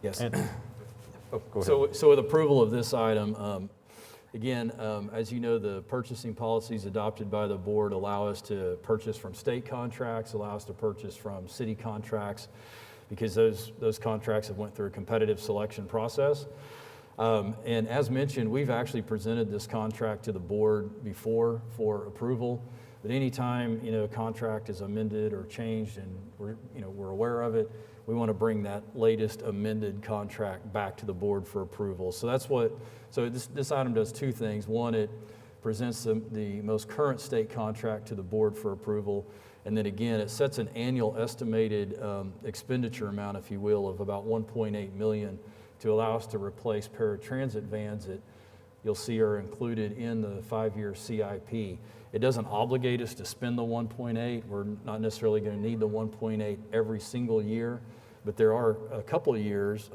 Speaker 2: Yes.
Speaker 1: And, go ahead.
Speaker 2: So with approval of this item, again, as you know, the purchasing policies adopted by the board allow us to purchase from state contracts, allow us to purchase from city contracts, because those contracts have went through a competitive selection process. And as mentioned, we've actually presented this contract to the board before for approval. But anytime, a contract is amended or changed and we're aware of it, we want to bring that latest amended contract back to the board for approval. So this item does two things. One, it presents the most current state contract to the board for approval. And then again, it sets an annual estimated expenditure amount, if you will, of about $1.8 million to allow us to replace paratransit vans that you'll see are included in the 5-year CIP. It doesn't obligate us to spend the 1.8. We're not necessarily going to need the 1.8 every single year, but there are a couple of years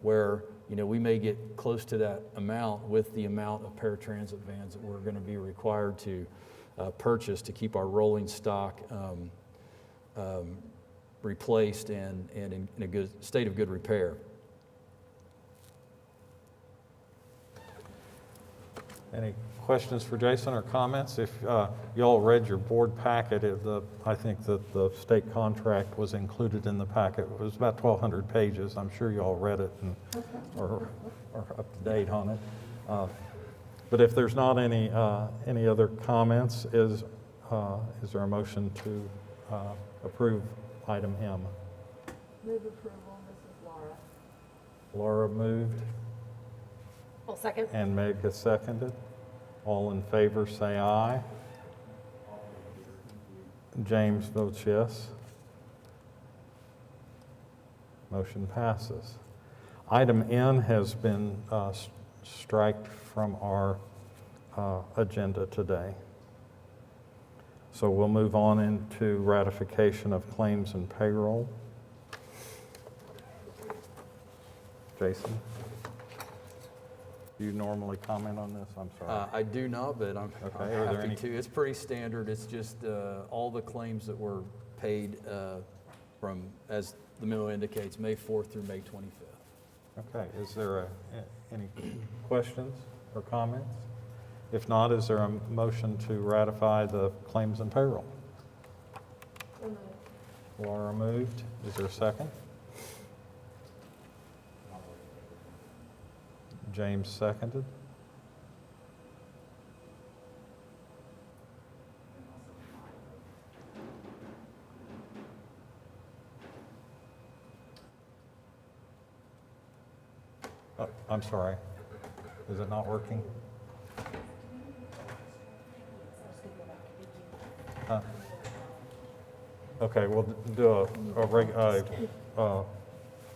Speaker 2: where we may get close to that amount with the amount of paratransit vans that we're going to be required to purchase to keep our rolling stock replaced and in a good state of good repair.
Speaker 1: Any questions for Jason or comments? If you all read your board packet, I think that the state contract was included in the packet. It was about 1,200 pages. I'm sure you all read it and are up to date on it. But if there's not any other comments, is there a motion to approve item M?
Speaker 6: Move approval, Mrs. Laura.
Speaker 1: Laura moved
Speaker 7: A second.
Speaker 1: and Meg has seconded. All in favor say aye. James votes yes. Motion passes. Item N has been striked from our agenda today. So we'll move on into ratification of claims and payroll. Jason? Do you normally comment on this? I'm sorry.
Speaker 2: I do not, but I'm
Speaker 1: Okay, are there
Speaker 2: happy
Speaker 1: any-
Speaker 2: to. It's pretty standard. It's just all the claims that were paid from, as the memo indicates, May 4th through May 25th.
Speaker 1: Okay, is there any questions or comments? If not, is there a motion to ratify the claims and payroll?
Speaker 6: So moved.
Speaker 1: Laura moved. Is there a second? James seconded. I'm sorry. Is it not working? Okay, we'll do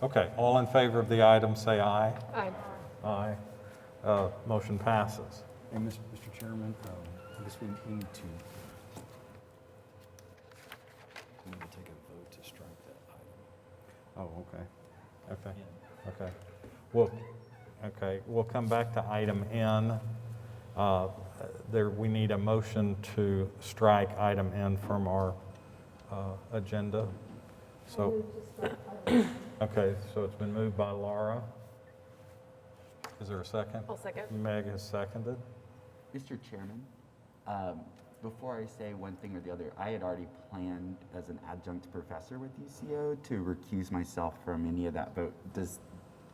Speaker 1: okay, all in favor of the item, say aye.
Speaker 7: Aye.
Speaker 1: Aye. Motion passes.
Speaker 8: Hey, Mr. Chairman, I guess we need to
Speaker 2: take a vote to strike that item.
Speaker 8: oh, okay.
Speaker 1: Okay, we'll come back to item N. We need a motion to strike item N from our agenda. So, okay, so it's been moved by Laura. Is there a second?
Speaker 7: I'll second.
Speaker 1: Meg has seconded.
Speaker 3: Mr. Chairman, before I say one thing or the other, I had already planned as an adjunct professor with UCO to recuse myself from any of that vote.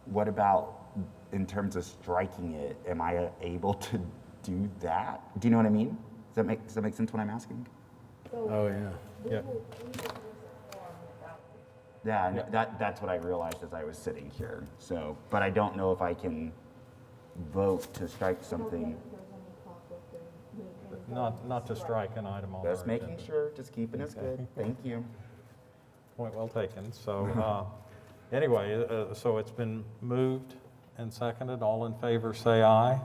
Speaker 3: What about in terms of striking it? Am I able to do that? Do you know what I mean? Does that make sense what I'm asking?
Speaker 2: Oh, yeah.
Speaker 1: Yeah.
Speaker 3: Yeah, that's what I realized as I was sitting here. So, but I don't know if I can vote to strike something.
Speaker 1: Not to strike an item on our
Speaker 3: Just
Speaker 1: agenda.
Speaker 3: making sure, just keeping us good. Thank you.
Speaker 1: Point well taken. So, anyway, so it's been moved and seconded. All in favor, say aye.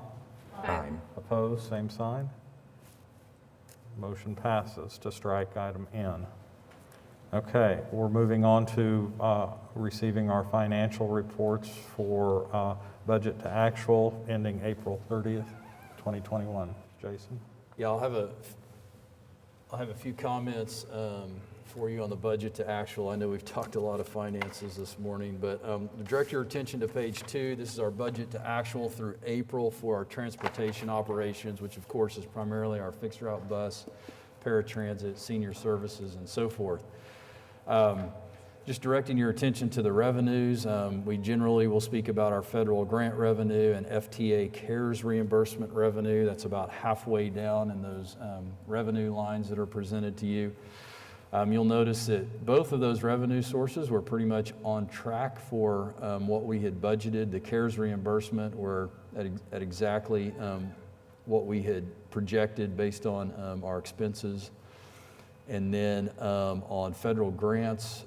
Speaker 3: Aye.
Speaker 1: Opposed, same sign. Motion passes to strike item N. Okay, we're moving on to receiving our financial reports for budget to actual ending April 30th, 2021. Jason?
Speaker 2: Yeah, I'll have a few comments for you on the budget to actual. I know we've talked a lot of finances this morning, but direct your attention to page 2. This is our budget to actual through April for our transportation operations, which of course is primarily our fixed route bus, paratransit, senior services, and so forth. Just directing your attention to the revenues, we generally will speak about our federal grant revenue and FTA CARES reimbursement revenue. That's about halfway down in those revenue lines that are presented to you. You'll notice that both of those revenue sources were pretty much on track for what we had budgeted. The CARES reimbursement were at exactly what we had projected based on our expenses. And then on federal grants,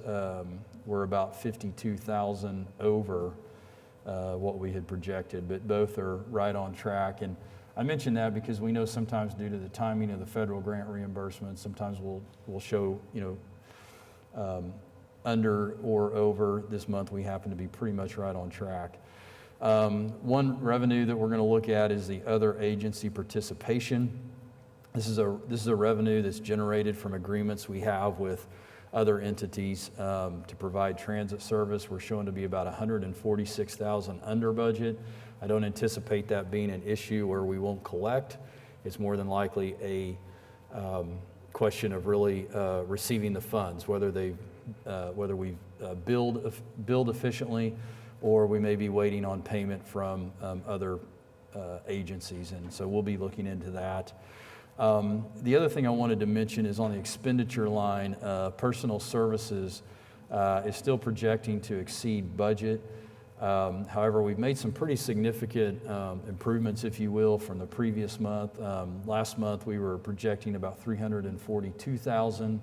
Speaker 2: we're about 52,000 over what we had projected, but both are right on track. And I mention that because we know sometimes due to the timing of the federal grant reimbursement, sometimes we'll show, under or over. This month we happen to be pretty much right on track. One revenue that we're going to look at is the other agency participation. This is a revenue that's generated from agreements we have with other entities to provide transit service. We're showing to be about $146,000 under budget. I don't anticipate that being an issue where we won't collect. It's more than likely a question of really receiving the funds, whether we build efficiently, or we may be waiting on payment from other agencies, and so we'll be looking into that. The other thing I wanted to mention is on the expenditure line, personal services is still projecting to exceed budget. However, we've made some pretty significant improvements, if you will, from the previous month. Last month, we were projecting about $342,000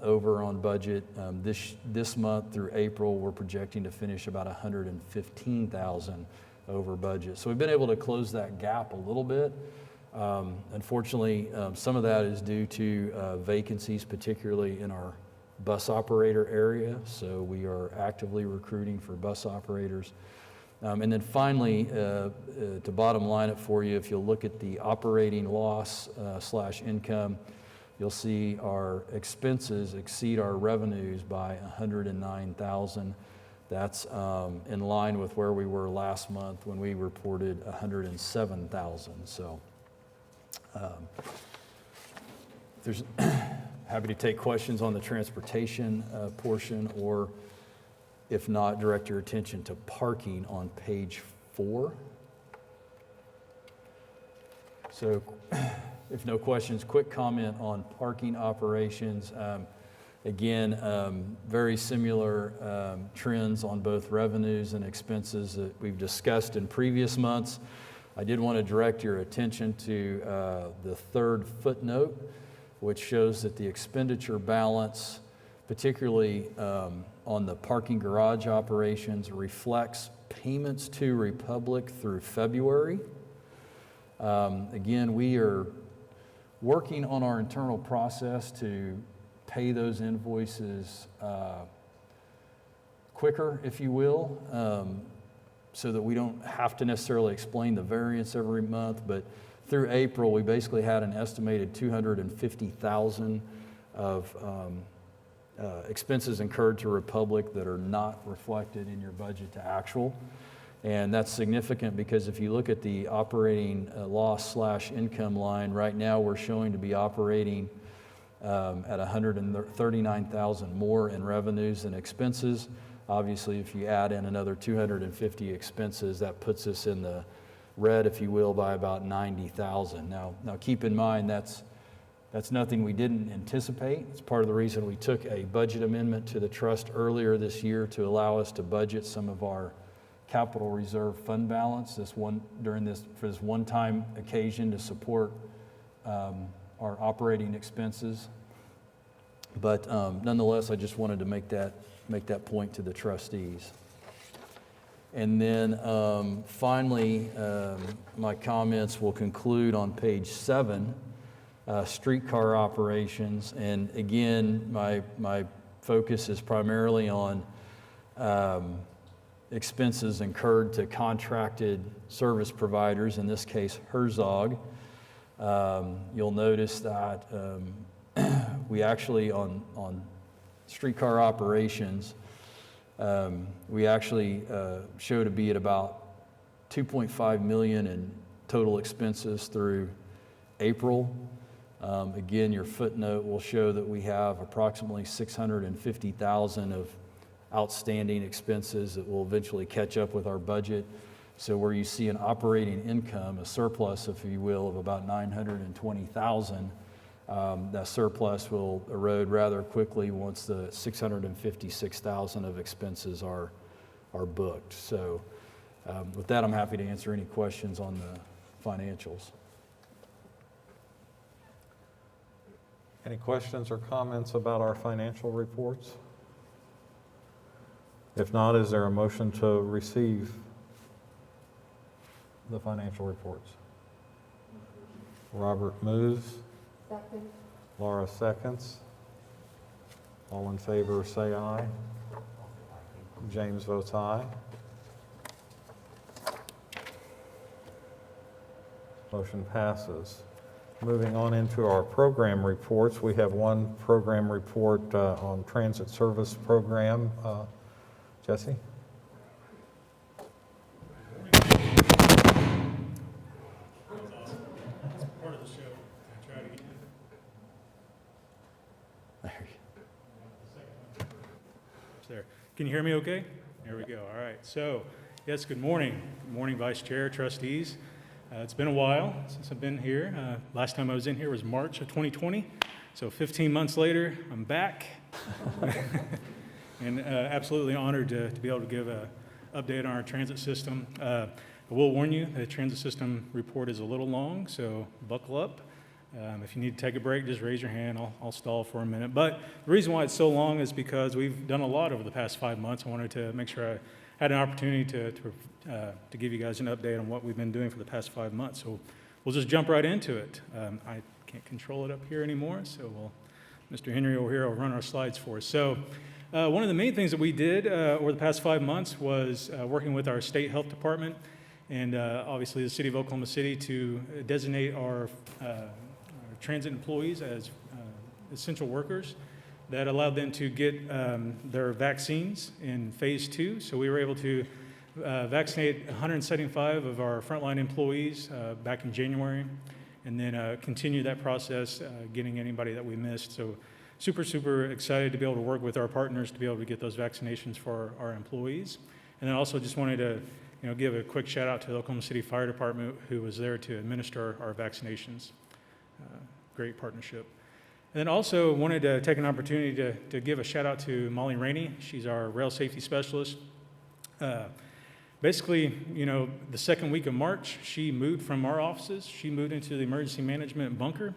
Speaker 2: over on budget. This month through April, we're projecting to finish about $115,000 over budget. So we've been able to close that gap a little bit. Unfortunately, some of that is due to vacancies, particularly in our bus operator area. So we are actively recruiting for bus operators. And then finally, to bottom line it for you, if you'll look at the operating loss / income, you'll see our expenses exceed our revenues by $109,000. That's in line with where we were last month when we reported $107,000. So there's happy to take questions on the transportation portion, or if not, direct your attention to parking on page 4. So if no questions, quick comment on parking operations. Again, very similar trends on both revenues and expenses that we've discussed in previous months. I did want to direct your attention to the third footnote. which shows that the expenditure balance, particularly on the parking garage operations, reflects payments to Republic through February. Again, we are working on our internal process to pay those invoices quicker, if you will, so that we don't have to necessarily explain the variance every month. But through April, we basically had an estimated $250,000 of expenses incurred to Republic that are not reflected in your budget to actual. And that's significant because if you look at the operating loss/income line, right now we're showing to be operating at $139,000 more in revenues than expenses. Obviously, if you add in another 250 expenses, that puts us in the red, if you will, by about 90,000. Now keep in mind that's nothing we didn't anticipate. It's part of the reason we took a budget amendment to the trust earlier this year to allow us to budget some of our capital reserve fund balance for this one-time occasion to support our operating expenses. But nonetheless, I just wanted to make that point to the trustees. And then finally, my comments will conclude on page 7, streetcar operations. And again, my focus is primarily on expenses incurred to contracted service providers, in this case Herzog. You'll notice that we actually, on streetcar operations, we actually show to be at about $2.5 million in total expenses through April. Again, your footnote will show that we have approximately $650,000 of outstanding expenses that will eventually catch up with our budget. So where you see an operating income, a surplus, if you will, of about $920,000, that surplus will erode rather quickly once the $656,000 of expenses are booked. So with that, I'm happy to answer any questions on the financials.
Speaker 1: Any questions or comments about our financial reports? If not, is there a motion to receive the financial reports? Robert moves.
Speaker 6: Second.
Speaker 1: Laura seconds. All in favor say aye. James votes aye. Motion passes. Moving on into our program reports, we have one program report on transit service program. Jesse?
Speaker 9: Part of the show. I try to get there. Can you hear me okay? There we go. All right. So, yes, good morning. Good morning, Vice Chair, trustees. It's been a while since I've been here. Last time I was in here was March of 2020. So 15 months later, I'm back. And absolutely honored to be able to give an update on our transit system. I will warn you, the transit system report is a little long, so buckle up. If you need to take a break, just raise your hand. I'll stall for a minute. But the reason why it's so long is because we've done a lot over the past 5 months. I wanted to make sure I had an opportunity to give you guys an update on what we've been doing for the past 5 months. So we'll just jump right into it. I can't control it up here anymore, so Mr. Henry over here will run our slides for us. So one of the main things that we did over the past 5 months was working with our state health department and obviously the city of Oklahoma City to designate our transit employees as essential workers. That allowed them to get their vaccines in phase 2. So we were able to vaccinate 175 of our frontline employees back in January, and then continue that process, getting anybody that we missed. So super excited to be able to work with our partners to be able to get those vaccinations for our employees. And then also just wanted to give a quick shout out to the Oklahoma City Fire Department who was there to administer our vaccinations. Great partnership. And then also wanted to take an opportunity to give a shout out to Molly Rainey. She's our rail safety specialist. Basically, the second week of March, she moved from our offices. She moved into the emergency management bunker.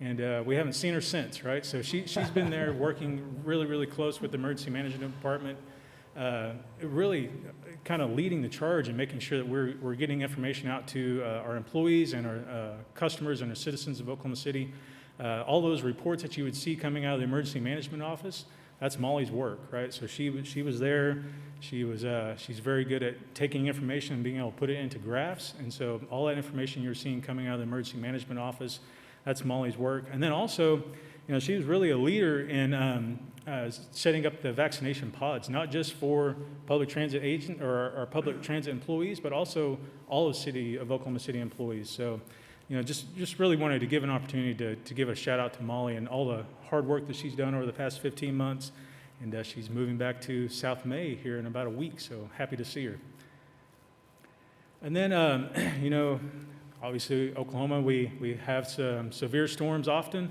Speaker 9: And we haven't seen her since, right? So she's been there working really, really close with the emergency management department, really kind of leading the charge and making sure that we're getting information out to our employees and our customers and our citizens of Oklahoma City. All those reports that you would see coming out of the emergency management office, that's Molly's work, right? So she was there. She's very good at taking information and being able to put it into graphs. And so all that information you're seeing coming out of the emergency management office, that's Molly's work. And then also, she was really a leader in setting up the vaccination pods, not just for public transit agent or our public transit employees, but also all of the city of Oklahoma City employees. So, just really wanted to give an opportunity to give a shout out to Molly and all the hard work that she's done over the past 15 months. And she's moving back to South May here in about a week, so happy to see her. And then, obviously Oklahoma, we have some severe storms often.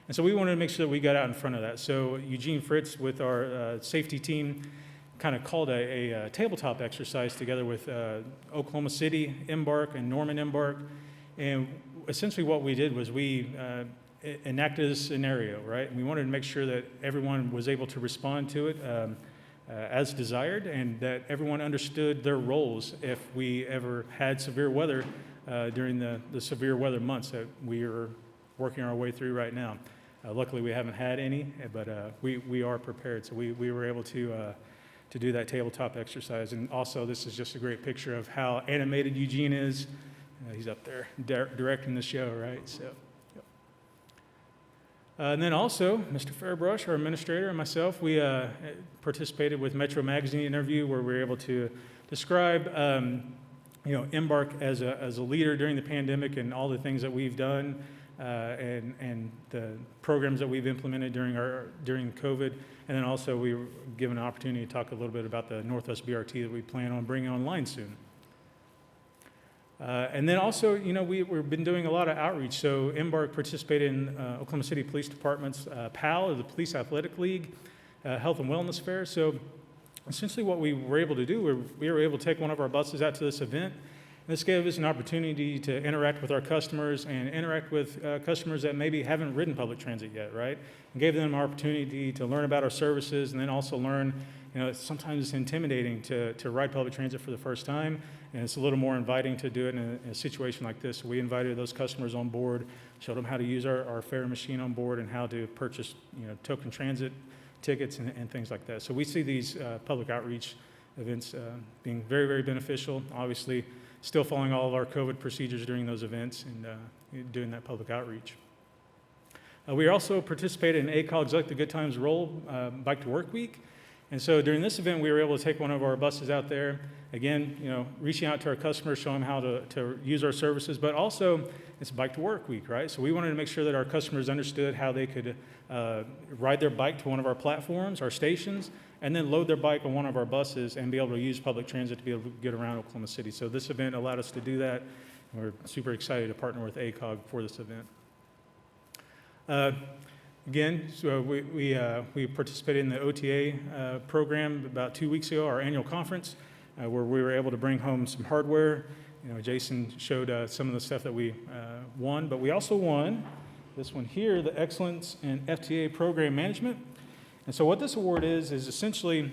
Speaker 9: And so we wanted to make sure that we got out in front of that. So Eugene Fritz with our safety team kind of called a tabletop exercise together with Oklahoma City, Embark, and Norman Embark. And essentially what we did was we enacted a scenario, right? And we wanted to make sure that everyone was able to respond to it as desired, and that everyone understood their roles if we ever had severe weather during the severe weather months that we are working our way through right now. Luckily, we haven't had any, but we are prepared. So we were able to do that tabletop exercise. And also, this is just a great picture of how animated Eugene is. He's up there directing the show, right? So, yep. And then also, Mr. Fairbrush, our administrator, and myself, we participated with Metro Magazine interview where we were able to describe Embark as a leader during the pandemic and all the things that we've done. And the programs that we've implemented during COVID, and then also we were given an opportunity to talk a little bit about the Northwest BRT that we plan on bringing online soon. And then also, we've been doing a lot of outreach. So Embark participated in Oklahoma City Police Department's PAL, or the Police Athletic League, Health and Wellness Fair. So essentially what we were able to do, we were able to take one of our buses out to this event. This gave us an opportunity to interact with our customers and interact with customers that maybe haven't ridden public transit yet, right? And gave them an opportunity to learn about our services and then also learn, sometimes it's intimidating to ride public transit for the first time, and it's a little more inviting to do it in a situation like this. So we invited those customers on board, showed them how to use our fare machine on board and how to purchase, token transit tickets and things like that. So we see these public outreach events being very, very beneficial. Obviously, still following all of our COVID procedures during those events and doing that public outreach. We also participated in ACOG's Like the Good Times Roll Bike to Work Week. And so during this event, we were able to take one of our buses out there, again, reaching out to our customers, showing them how to use our services, but also it's Bike to Work Week, right? So we wanted to make sure that our customers understood how they could ride their bike to one of our platforms, our stations, and then load their bike on one of our buses and be able to use public transit to be able to get around Oklahoma City. So this event allowed us to do that. And we're super excited to partner with ACOG for this event. Again, so we participated in the OTA program about 2 weeks ago, our annual conference, where we were able to bring home some hardware. Jason showed some of the stuff that we won, but we also won this one here, the Excellence in FTA Program Management. And so what this award is essentially,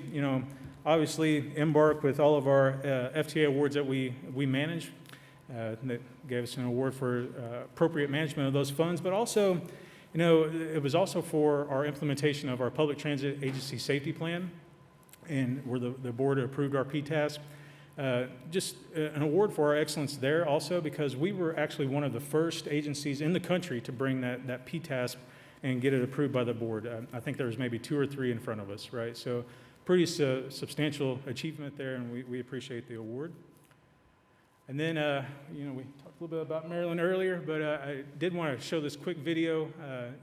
Speaker 9: obviously Embark with all of our FTA awards that we manage, that gave us an award for appropriate management of those funds, but also, it was also for our implementation of our Public Transit Agency Safety Plan, and where the board approved our PTASP. Just an award for our excellence there also, because we were actually one of the first agencies in the country to bring that PTASP and get it approved by the board. I think there was maybe 2 or 3 in front of us, right? So pretty substantial achievement there, and we appreciate the award. And then, we talked a little bit about Maryland earlier, but I did want to show this quick video,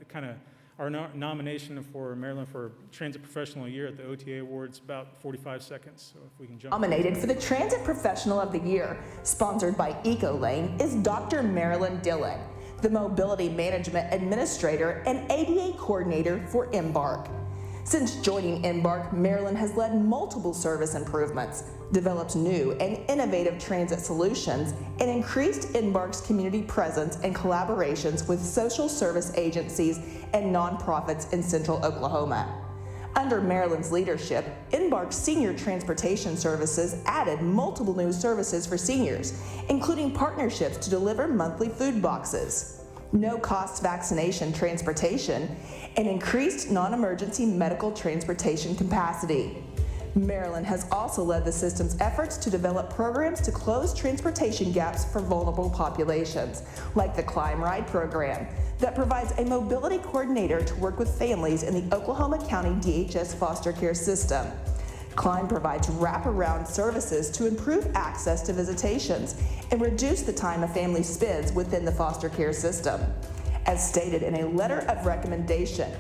Speaker 9: kind of our nomination for Maryland for Transit Professional of the Year at the OTA Awards, about 45 seconds, so if we can jump.
Speaker 10: Nominated for the Transit Professional of the Year, sponsored by EcoLane, is Dr. Marilyn Dillon, the Mobility Management Administrator and ADA Coordinator for Embark. Since joining Embark, Marilyn has led multiple service improvements, developed new and innovative transit solutions, and increased Embark's community presence and collaborations with social service agencies and nonprofits in Central Oklahoma. Under Maryland's leadership, Embark's Senior Transportation Services added multiple new services for seniors, including partnerships to deliver monthly food boxes, no-cost vaccination transportation, and increased non-emergency medical transportation capacity. Maryland has also led the system's efforts to develop programs to close transportation gaps for vulnerable populations, like the Climb Ride program, that provides a mobility coordinator to work with families in the Oklahoma County DHS foster care system. Climb provides wraparound services to improve access to visitations and reduce the time a family spends within the foster care system. As stated in a letter of recommendation,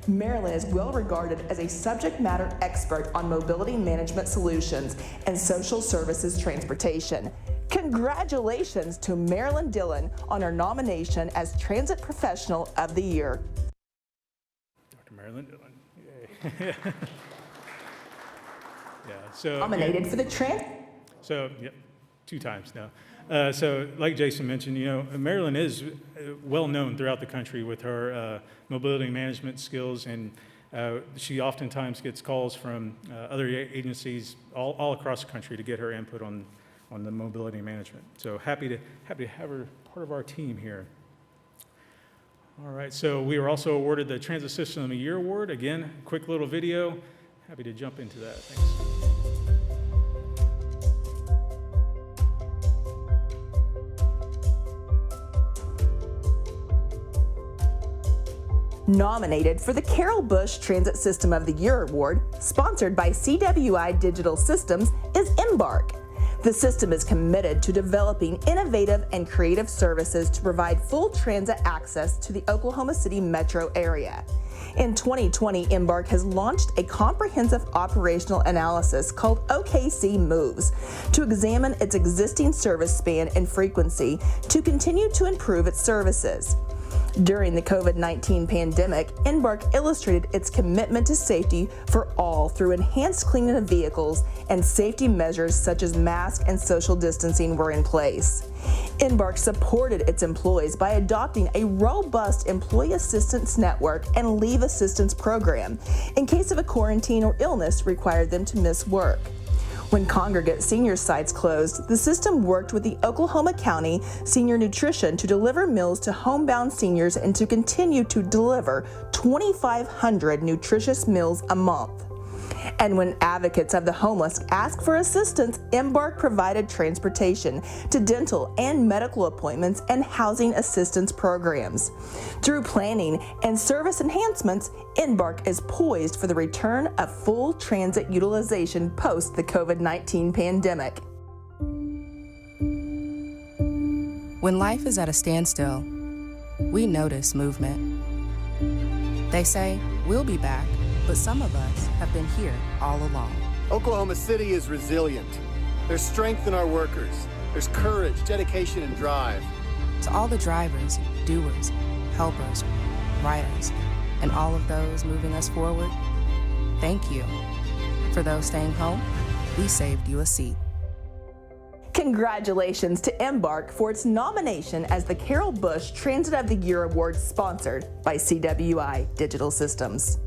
Speaker 10: Maryland is well regarded as a subject matter expert on mobility management solutions and social services transportation. Congratulations to Marilyn Dillon on her nomination as Transit Professional of the Year.
Speaker 9: Dr. Marilyn Dillon. Yay. Yeah, so
Speaker 10: Nominated for the
Speaker 9: So, yep, 2 times now. So, like Jason mentioned, Maryland is well known throughout the country with her mobility management skills, and she oftentimes gets calls from other agencies all across the country to get her input on the mobility management. So happy to have her part of our team here. All right, so we were also awarded the Transit System of the Year Award. Again, quick little video. Happy to jump into that. Thanks.
Speaker 10: Nominated for the Carol Bush Transit System of the Year Award, sponsored by CWI Digital Systems, is Embark. The system is committed to developing innovative and creative services to provide full transit access to the Oklahoma City metro area. In 2020, Embark has launched a comprehensive operational analysis called OKC Moves to examine its existing service span and frequency to continue to improve its services. During the COVID-19 pandemic, Embark illustrated its commitment to safety for all through enhanced cleaning of vehicles and safety measures such as mask and social distancing were in place. Embark supported its employees by adopting a robust employee assistance network and leave assistance program in case of a quarantine or illness required them to miss work. When congregate senior sites closed, the system worked with the Oklahoma County Senior Nutrition to deliver meals to homebound seniors and to continue to deliver 2,500 nutritious meals a month. And when advocates of the homeless asked for assistance, Embark provided transportation to dental and medical appointments and housing assistance programs. Through planning and service enhancements, Embark is poised for the return of full transit utilization post the COVID-19 pandemic.
Speaker 11: When life is at a standstill, we notice movement. They say, we'll be back, but some of us have been here all along.
Speaker 12: Oklahoma City is resilient. There's strength in our workers. There's courage, dedication, and drive.
Speaker 11: To all the drivers, doers, helpers, riders, and all of those moving us forward, thank you. For those staying home, we saved you a seat.
Speaker 10: Congratulations to Embark for its nomination as the Carol Bush Transit of the Year Award, sponsored by CWI Digital Systems.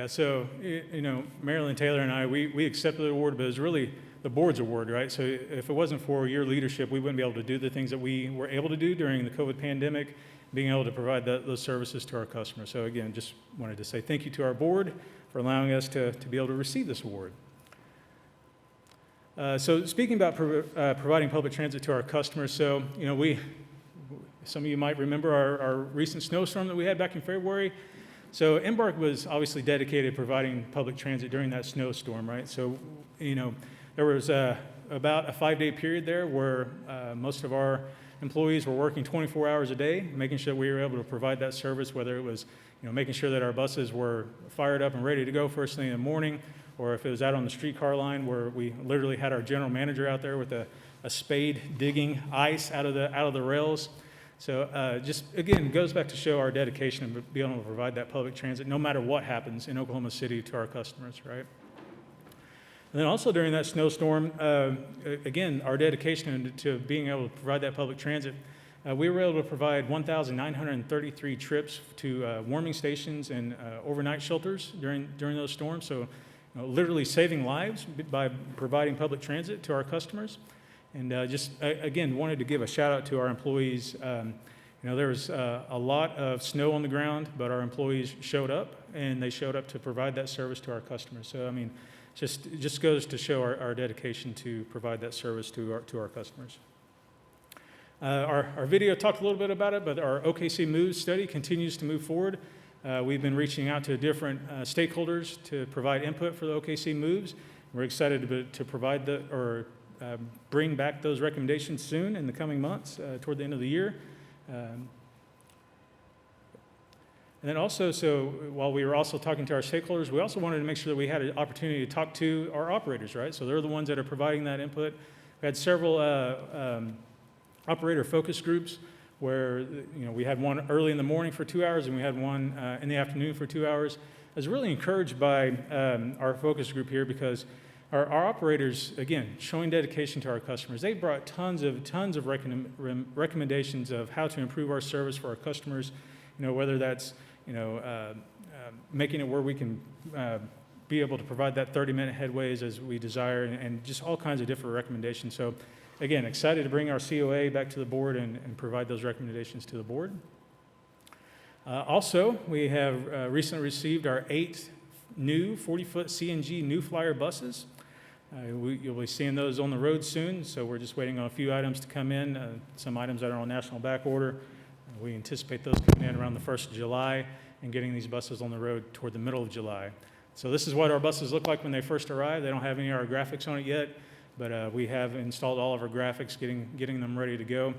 Speaker 9: So, Marilyn Taylor and I, we accepted the award, but it was really the board's award, right? So if it wasn't for your leadership, we wouldn't be able to do the things that we were able to do during the COVID pandemic, being able to provide those services to our customers. So again, just wanted to say thank you to our board for allowing us to be able to receive this award. So speaking about providing public transit to our customers, so, some of you might remember our recent snowstorm that we had back in February. So Embark was obviously dedicated to providing public transit during that snowstorm, right? So, there was about a 5-day period there where most of our employees were working 24 hours a day, making sure we were able to provide that service, whether it was, making sure that our buses were fired up and ready to go first thing in the morning, or if it was out on the streetcar line where we literally had our general manager out there with a spade digging ice out of the rails. So just, again, goes back to show our dedication and being able to provide that public transit no matter what happens in Oklahoma City to our customers, right? And then also during that snowstorm, again, our dedication to being able to provide that public transit, we were able to provide 1,933 trips to warming stations and overnight shelters during those storms. So literally saving lives by providing public transit to our customers. And just, again, wanted to give a shout out to our employees. There was a lot of snow on the ground, but our employees showed up, and they showed up to provide that service to our customers. So, I mean, it just goes to show our dedication to provide that service to our customers. Our video talked a little bit about it, but our OKC Moves study continues to move forward. We've been reaching out to different stakeholders to provide input for the OKC Moves. We're excited to provide bring back those recommendations soon in the coming months, toward the end of the year. And then also, so while we were also talking to our stakeholders, we also wanted to make sure that we had an opportunity to talk to our operators, right? So they're the ones that are providing that input. We had several operator focus groups where we had one early in the morning for 2 hours and we had one in the afternoon for 2 hours. I was really encouraged by our focus group here because our operators, again, showing dedication to our customers. They brought tons of recommendations of how to improve our service for our customers, whether that's making it where we can be able to provide that 30-minute headways as we desire, and just all kinds of different recommendations. So again, excited to bring our COA back to the board and provide those recommendations to the board. Also, we have recently received our 8 new 40-foot CNG New Flyer buses. You'll be seeing those on the road soon, so we're just waiting on a few items to come in, some items that are on national back order. We anticipate those coming in around the 1st of July and getting these buses on the road toward the middle of July. So this is what our buses look like when they first arrive. They don't have any of our graphics on it yet, but we have installed all of our graphics, getting them ready to go.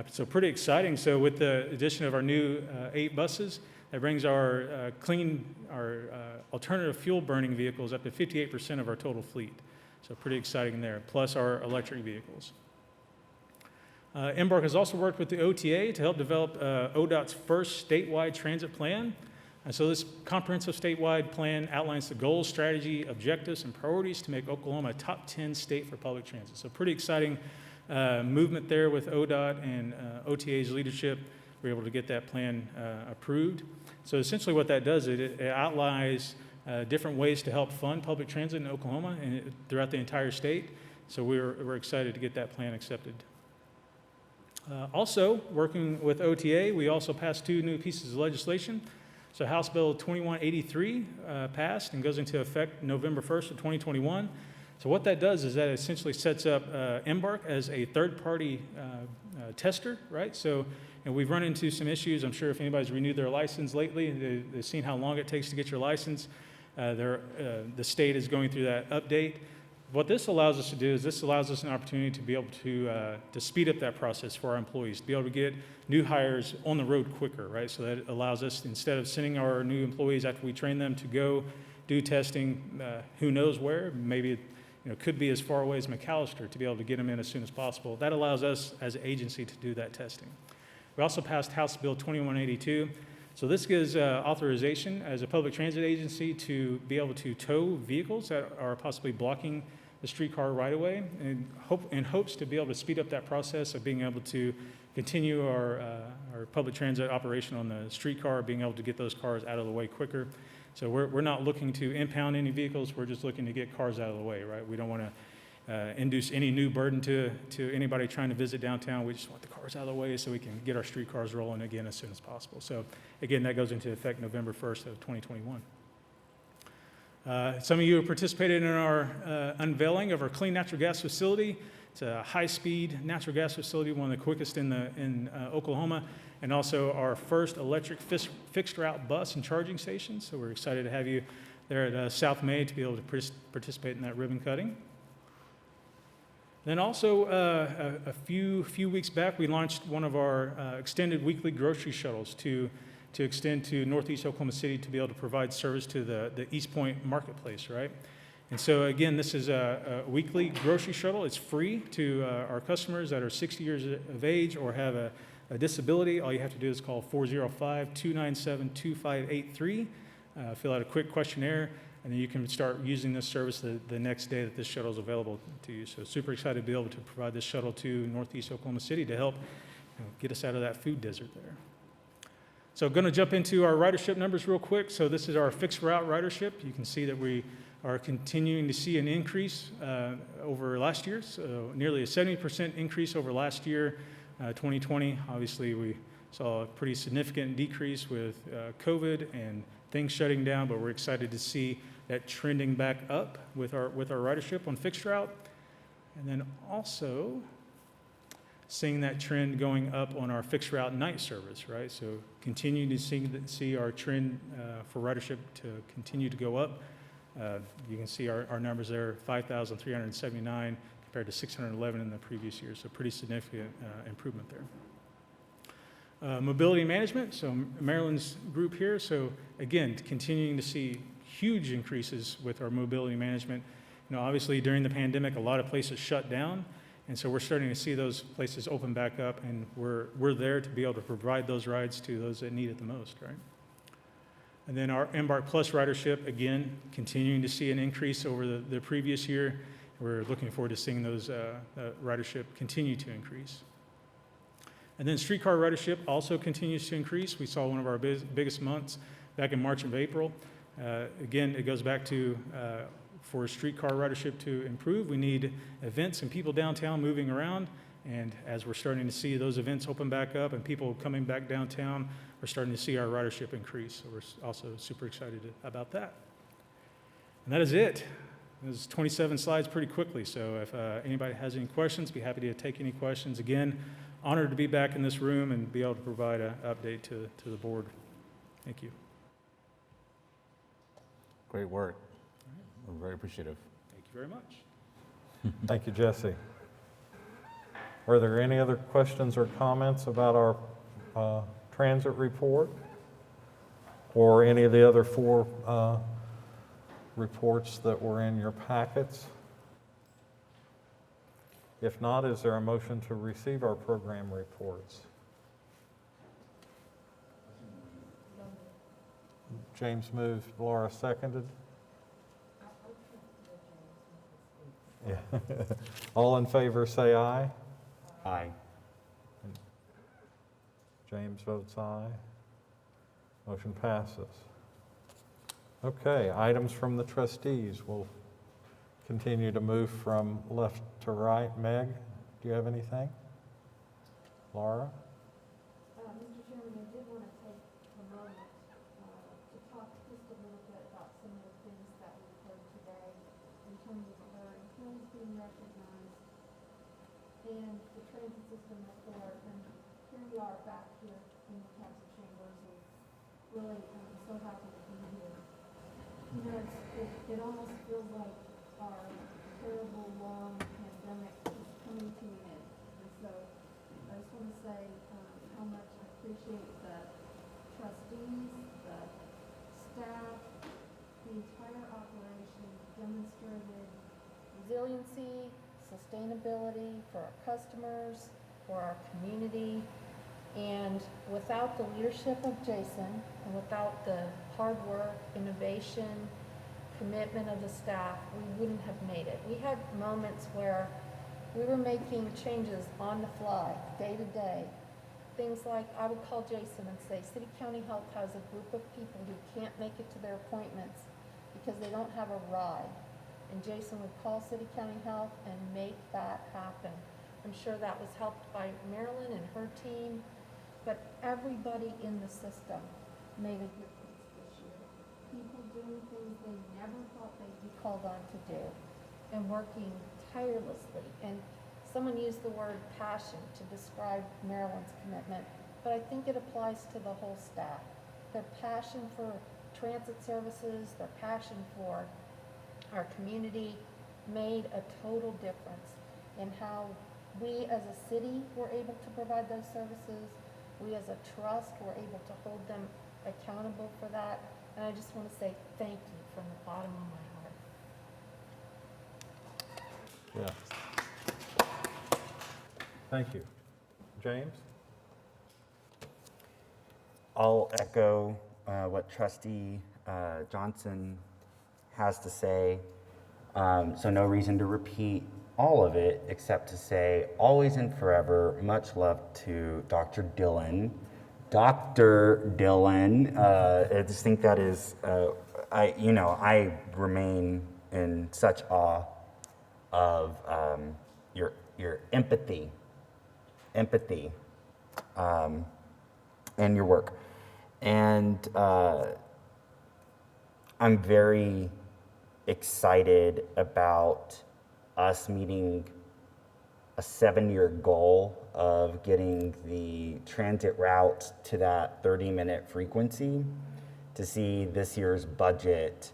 Speaker 9: So pretty exciting. So with the addition of our new 8 buses, that brings our alternative fuel burning vehicles up to 58% of our total fleet. So pretty exciting there, plus our electric vehicles. Embark has also worked with the OTA to help develop ODOT's first statewide transit plan. And so this comprehensive statewide plan outlines the goals, strategy, objectives, and priorities to make Oklahoma a top 10 state for public transit. So pretty exciting movement there with ODOT and OTA's leadership. We're able to get that plan approved. So essentially what that does is it outlines different ways to help fund public transit in Oklahoma and throughout the entire state. So we're excited to get that plan accepted. Also, working with OTA, we also passed 2 new pieces of legislation. So House Bill 2183 passed and goes into effect November 1st of 2021. So what that does is that essentially sets up Embark as a third-party tester, right? So we've run into some issues. I'm sure if anybody's renewed their license lately, they've seen how long it takes to get your license. The state is going through that update. What this allows us to do is this allows us an opportunity to be able to speed up that process for our employees, to be able to get new hires on the road quicker, right? So that allows us, instead of sending our new employees after we train them to go do testing, who knows where, maybe it could be as far away as McAllister, to be able to get them in as soon as possible. That allows us as an agency to do that testing. We also passed House Bill 2182. So this gives authorization as a public transit agency to be able to tow vehicles that are possibly blocking the streetcar right-of-way, and in hopes to be able to speed up that process of being able to continue our public transit operation on the streetcar, being able to get those cars out of the way quicker. So we're not looking to impound any vehicles, we're just looking to get cars out of the way, right? We don't want to induce any new burden to anybody trying to visit downtown. We just want the cars out of the way so we can get our streetcars rolling again as soon as possible. So again, that goes into effect November 1st of 2021. Some of you have participated in our unveiling of our clean natural gas facility. It's a high-speed natural gas facility, one of the quickest in Oklahoma, and also our first electric fixed-route bus and charging station. So we're excited to have you there at South May to be able to participate in that ribbon cutting. Then also, a few weeks back, we launched one of our extended weekly grocery shuttles to extend to Northeast Oklahoma City to be able to provide service to the East Point marketplace, right? And so again, this is a weekly grocery shuttle. It's free to our customers that are 60 years of age or have a a disability, all you have to do is call 405-297-2583, fill out a quick questionnaire, and then you can start using this service the next day that this shuttle is available to you. So super excited to be able to provide this shuttle to Northeast Oklahoma City to help get us out of that food desert there. So going to jump into our ridership numbers real quick. So this is our fixed route ridership. You can see that we are continuing to see an increase over last year. So nearly a 70% increase over last year, 2020. Obviously, we saw a pretty significant decrease with COVID and things shutting down, but we're excited to see that trending back up with our ridership on fixed route. And then also seeing that trend going up on our fixed route night service, right? So continuing to see our trend for ridership to continue to go up. You can see our numbers there, 5,379 compared to 611 in the previous year. So pretty significant improvement there. Mobility management, so Maryland's group here. So again, continuing to see huge increases with our mobility management. Obviously during the pandemic, a lot of places shut down. And so we're starting to see those places open back up, and we're there to be able to provide those rides to those that need it the most, right? And then our Embark Plus ridership, again, continuing to see an increase over the previous year. We're looking forward to seeing those ridership continue to increase. And then streetcar ridership also continues to increase. We saw one of our biggest months back in March and April. Again, it goes back to for streetcar ridership to improve, we need events and people downtown moving around. And as we're starting to see those events open back up and people coming back downtown, we're starting to see our ridership increase. So we're also super excited about that. And that is it. There's 27 slides pretty quickly. So if anybody has any questions, be happy to take any questions. Again, honored to be back in this room and be able to provide an update to the board. Thank you.
Speaker 5: Great work. We're very appreciative.
Speaker 9: Thank you very much.
Speaker 1: Thank you, Jesse. Are there any other questions or comments about our transit report or any of the other 4 reports that were in your packets? If not, is there a motion to receive our program reports? James moved, Laura seconded. Yeah. All in favor say aye.
Speaker 8: Aye.
Speaker 1: James votes aye. Motion passes. Okay, items from the trustees. We'll continue to move from left to right. Meg, do you have anything? Laura?
Speaker 6: Mr. Chairman, I did want to take a moment to talk just a little bit about some of the things that we've heard today in terms of our employees being recognized and the transit system report. And here we are back here in the council chambers, and really I'm so happy to be here. It almost feels like our terrible long pandemic is coming to an end. And so I just want to say how much I appreciate the trustees, the staff, the entire operation demonstrated resiliency, sustainability for our customers, for our community. And without the leadership of Jason and without the hard work, innovation, commitment of the staff, we wouldn't have made it. We had moments where we were making changes on the fly, day to day. Things like I would call Jason and say, City County Health has a group of people who can't make it to their appointments because they don't have a ride. And Jason would call City County Health and make that happen. I'm sure that was helped by Marilyn and her team, but everybody in the system made a difference this year. People doing things they never thought they'd be called on to do and working tirelessly. And someone used the word passion to describe Marilyn's commitment, but I think it applies to the whole staff. Their passion for transit services, their passion for our community made a total difference in how we as a city were able to provide those services. We as a trust were able to hold them accountable for that. And I just want to say thank you from the bottom of my heart.
Speaker 1: Yeah. Thank you. James?
Speaker 3: I'll echo what Trustee Johnson has to say. So no reason to repeat all of it, except to say, always and forever, much love to Dr. Dillon. Dr. Dillon, I just think that is, I remain in such awe of your empathy, and your work. And I'm very excited about us meeting a 7-year goal of getting the transit route to that 30-minute frequency, to see this year's budget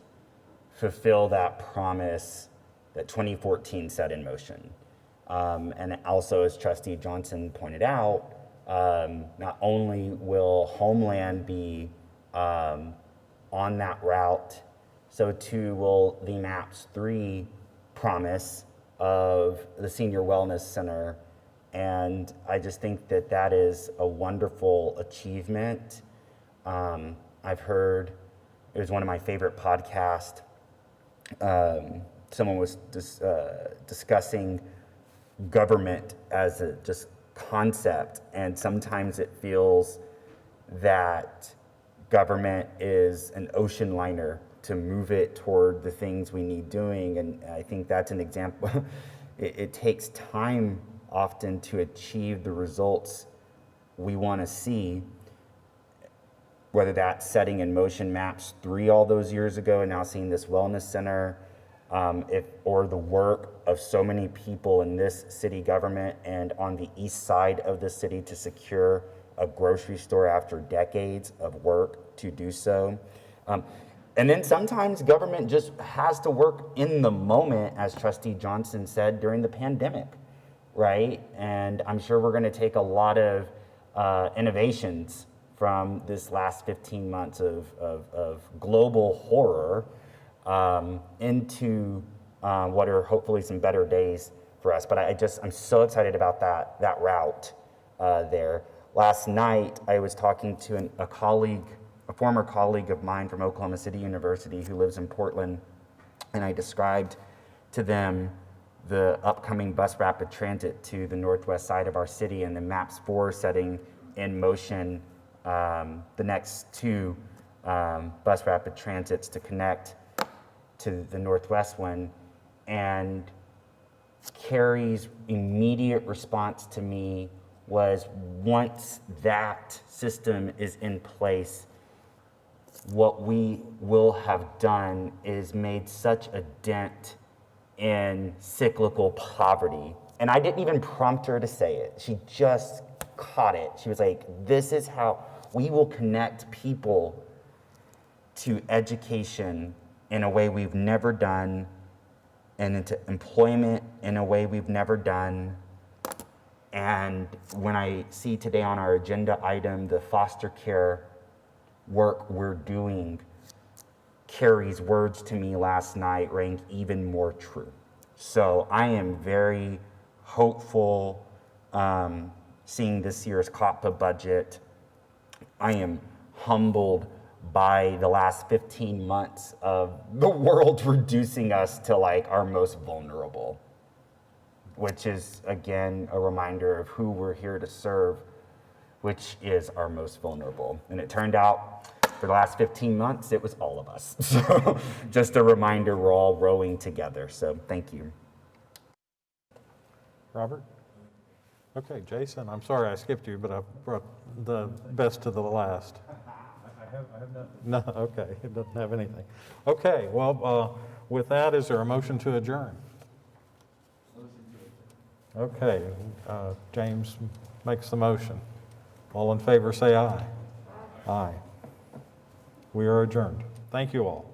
Speaker 3: fulfill that promise that 2014 set in motion. And also, as Trustee Johnson pointed out, not only will Homeland be on that route, so too will the MAPS 3 promise of the Senior Wellness Center. And I just think that that is a wonderful achievement. I've heard, it was one of my favorite podcasts, someone was discussing government as a just concept, and sometimes it feels that government is an ocean liner to move it toward the things we need doing. And I think that's an example. It takes time often to achieve the results we want to see, whether that's setting in motion MAPS 3 all those years ago and now seeing this wellness center, or the work of so many people in this city government and on the east side of the city to secure a grocery store after decades of work to do so. And then sometimes government just has to work in the moment, as Trustee Johnson said, during the pandemic, right? And I'm sure we're going to take a lot of innovations from this last 15 months of global horror into what are hopefully some better days for us. But I'm so excited about that route there. Last night, I was talking to a former colleague of mine from Oklahoma City University who lives in Portland, and I described to them the upcoming bus rapid transit to the northwest side of our city and the MAPS 4 setting in motion the next 2 bus rapid transits to connect to the northwest one. And Carrie's immediate response to me was, once that system is in place, what we will have done is made such a dent in cyclical poverty. And I didn't even prompt her to say it. She just caught it. She was like, this is how we will connect people to education in a way we've never done, and into employment in a way we've never done. And when I see today on our agenda item, the foster care work we're doing, Carrie's words to me last night rang even more true. So I am very hopeful seeing this year's COTPA budget. I am humbled by the last 15 months of the world reducing us to like our most vulnerable, which is, again, a reminder of who we're here to serve, which is our most vulnerable. And it turned out for the last 15 months, it was all of us. So just a reminder, we're all rowing together. So thank you.
Speaker 1: Robert? Okay, Jason, I'm sorry I skipped you, but I brought the best to the last.
Speaker 8: I have nothing.
Speaker 1: No, okay, it doesn't have anything. Okay, well, with that, is there a motion to adjourn? Okay, James makes the motion. All in favor, say aye. Aye. We are adjourned. Thank you all.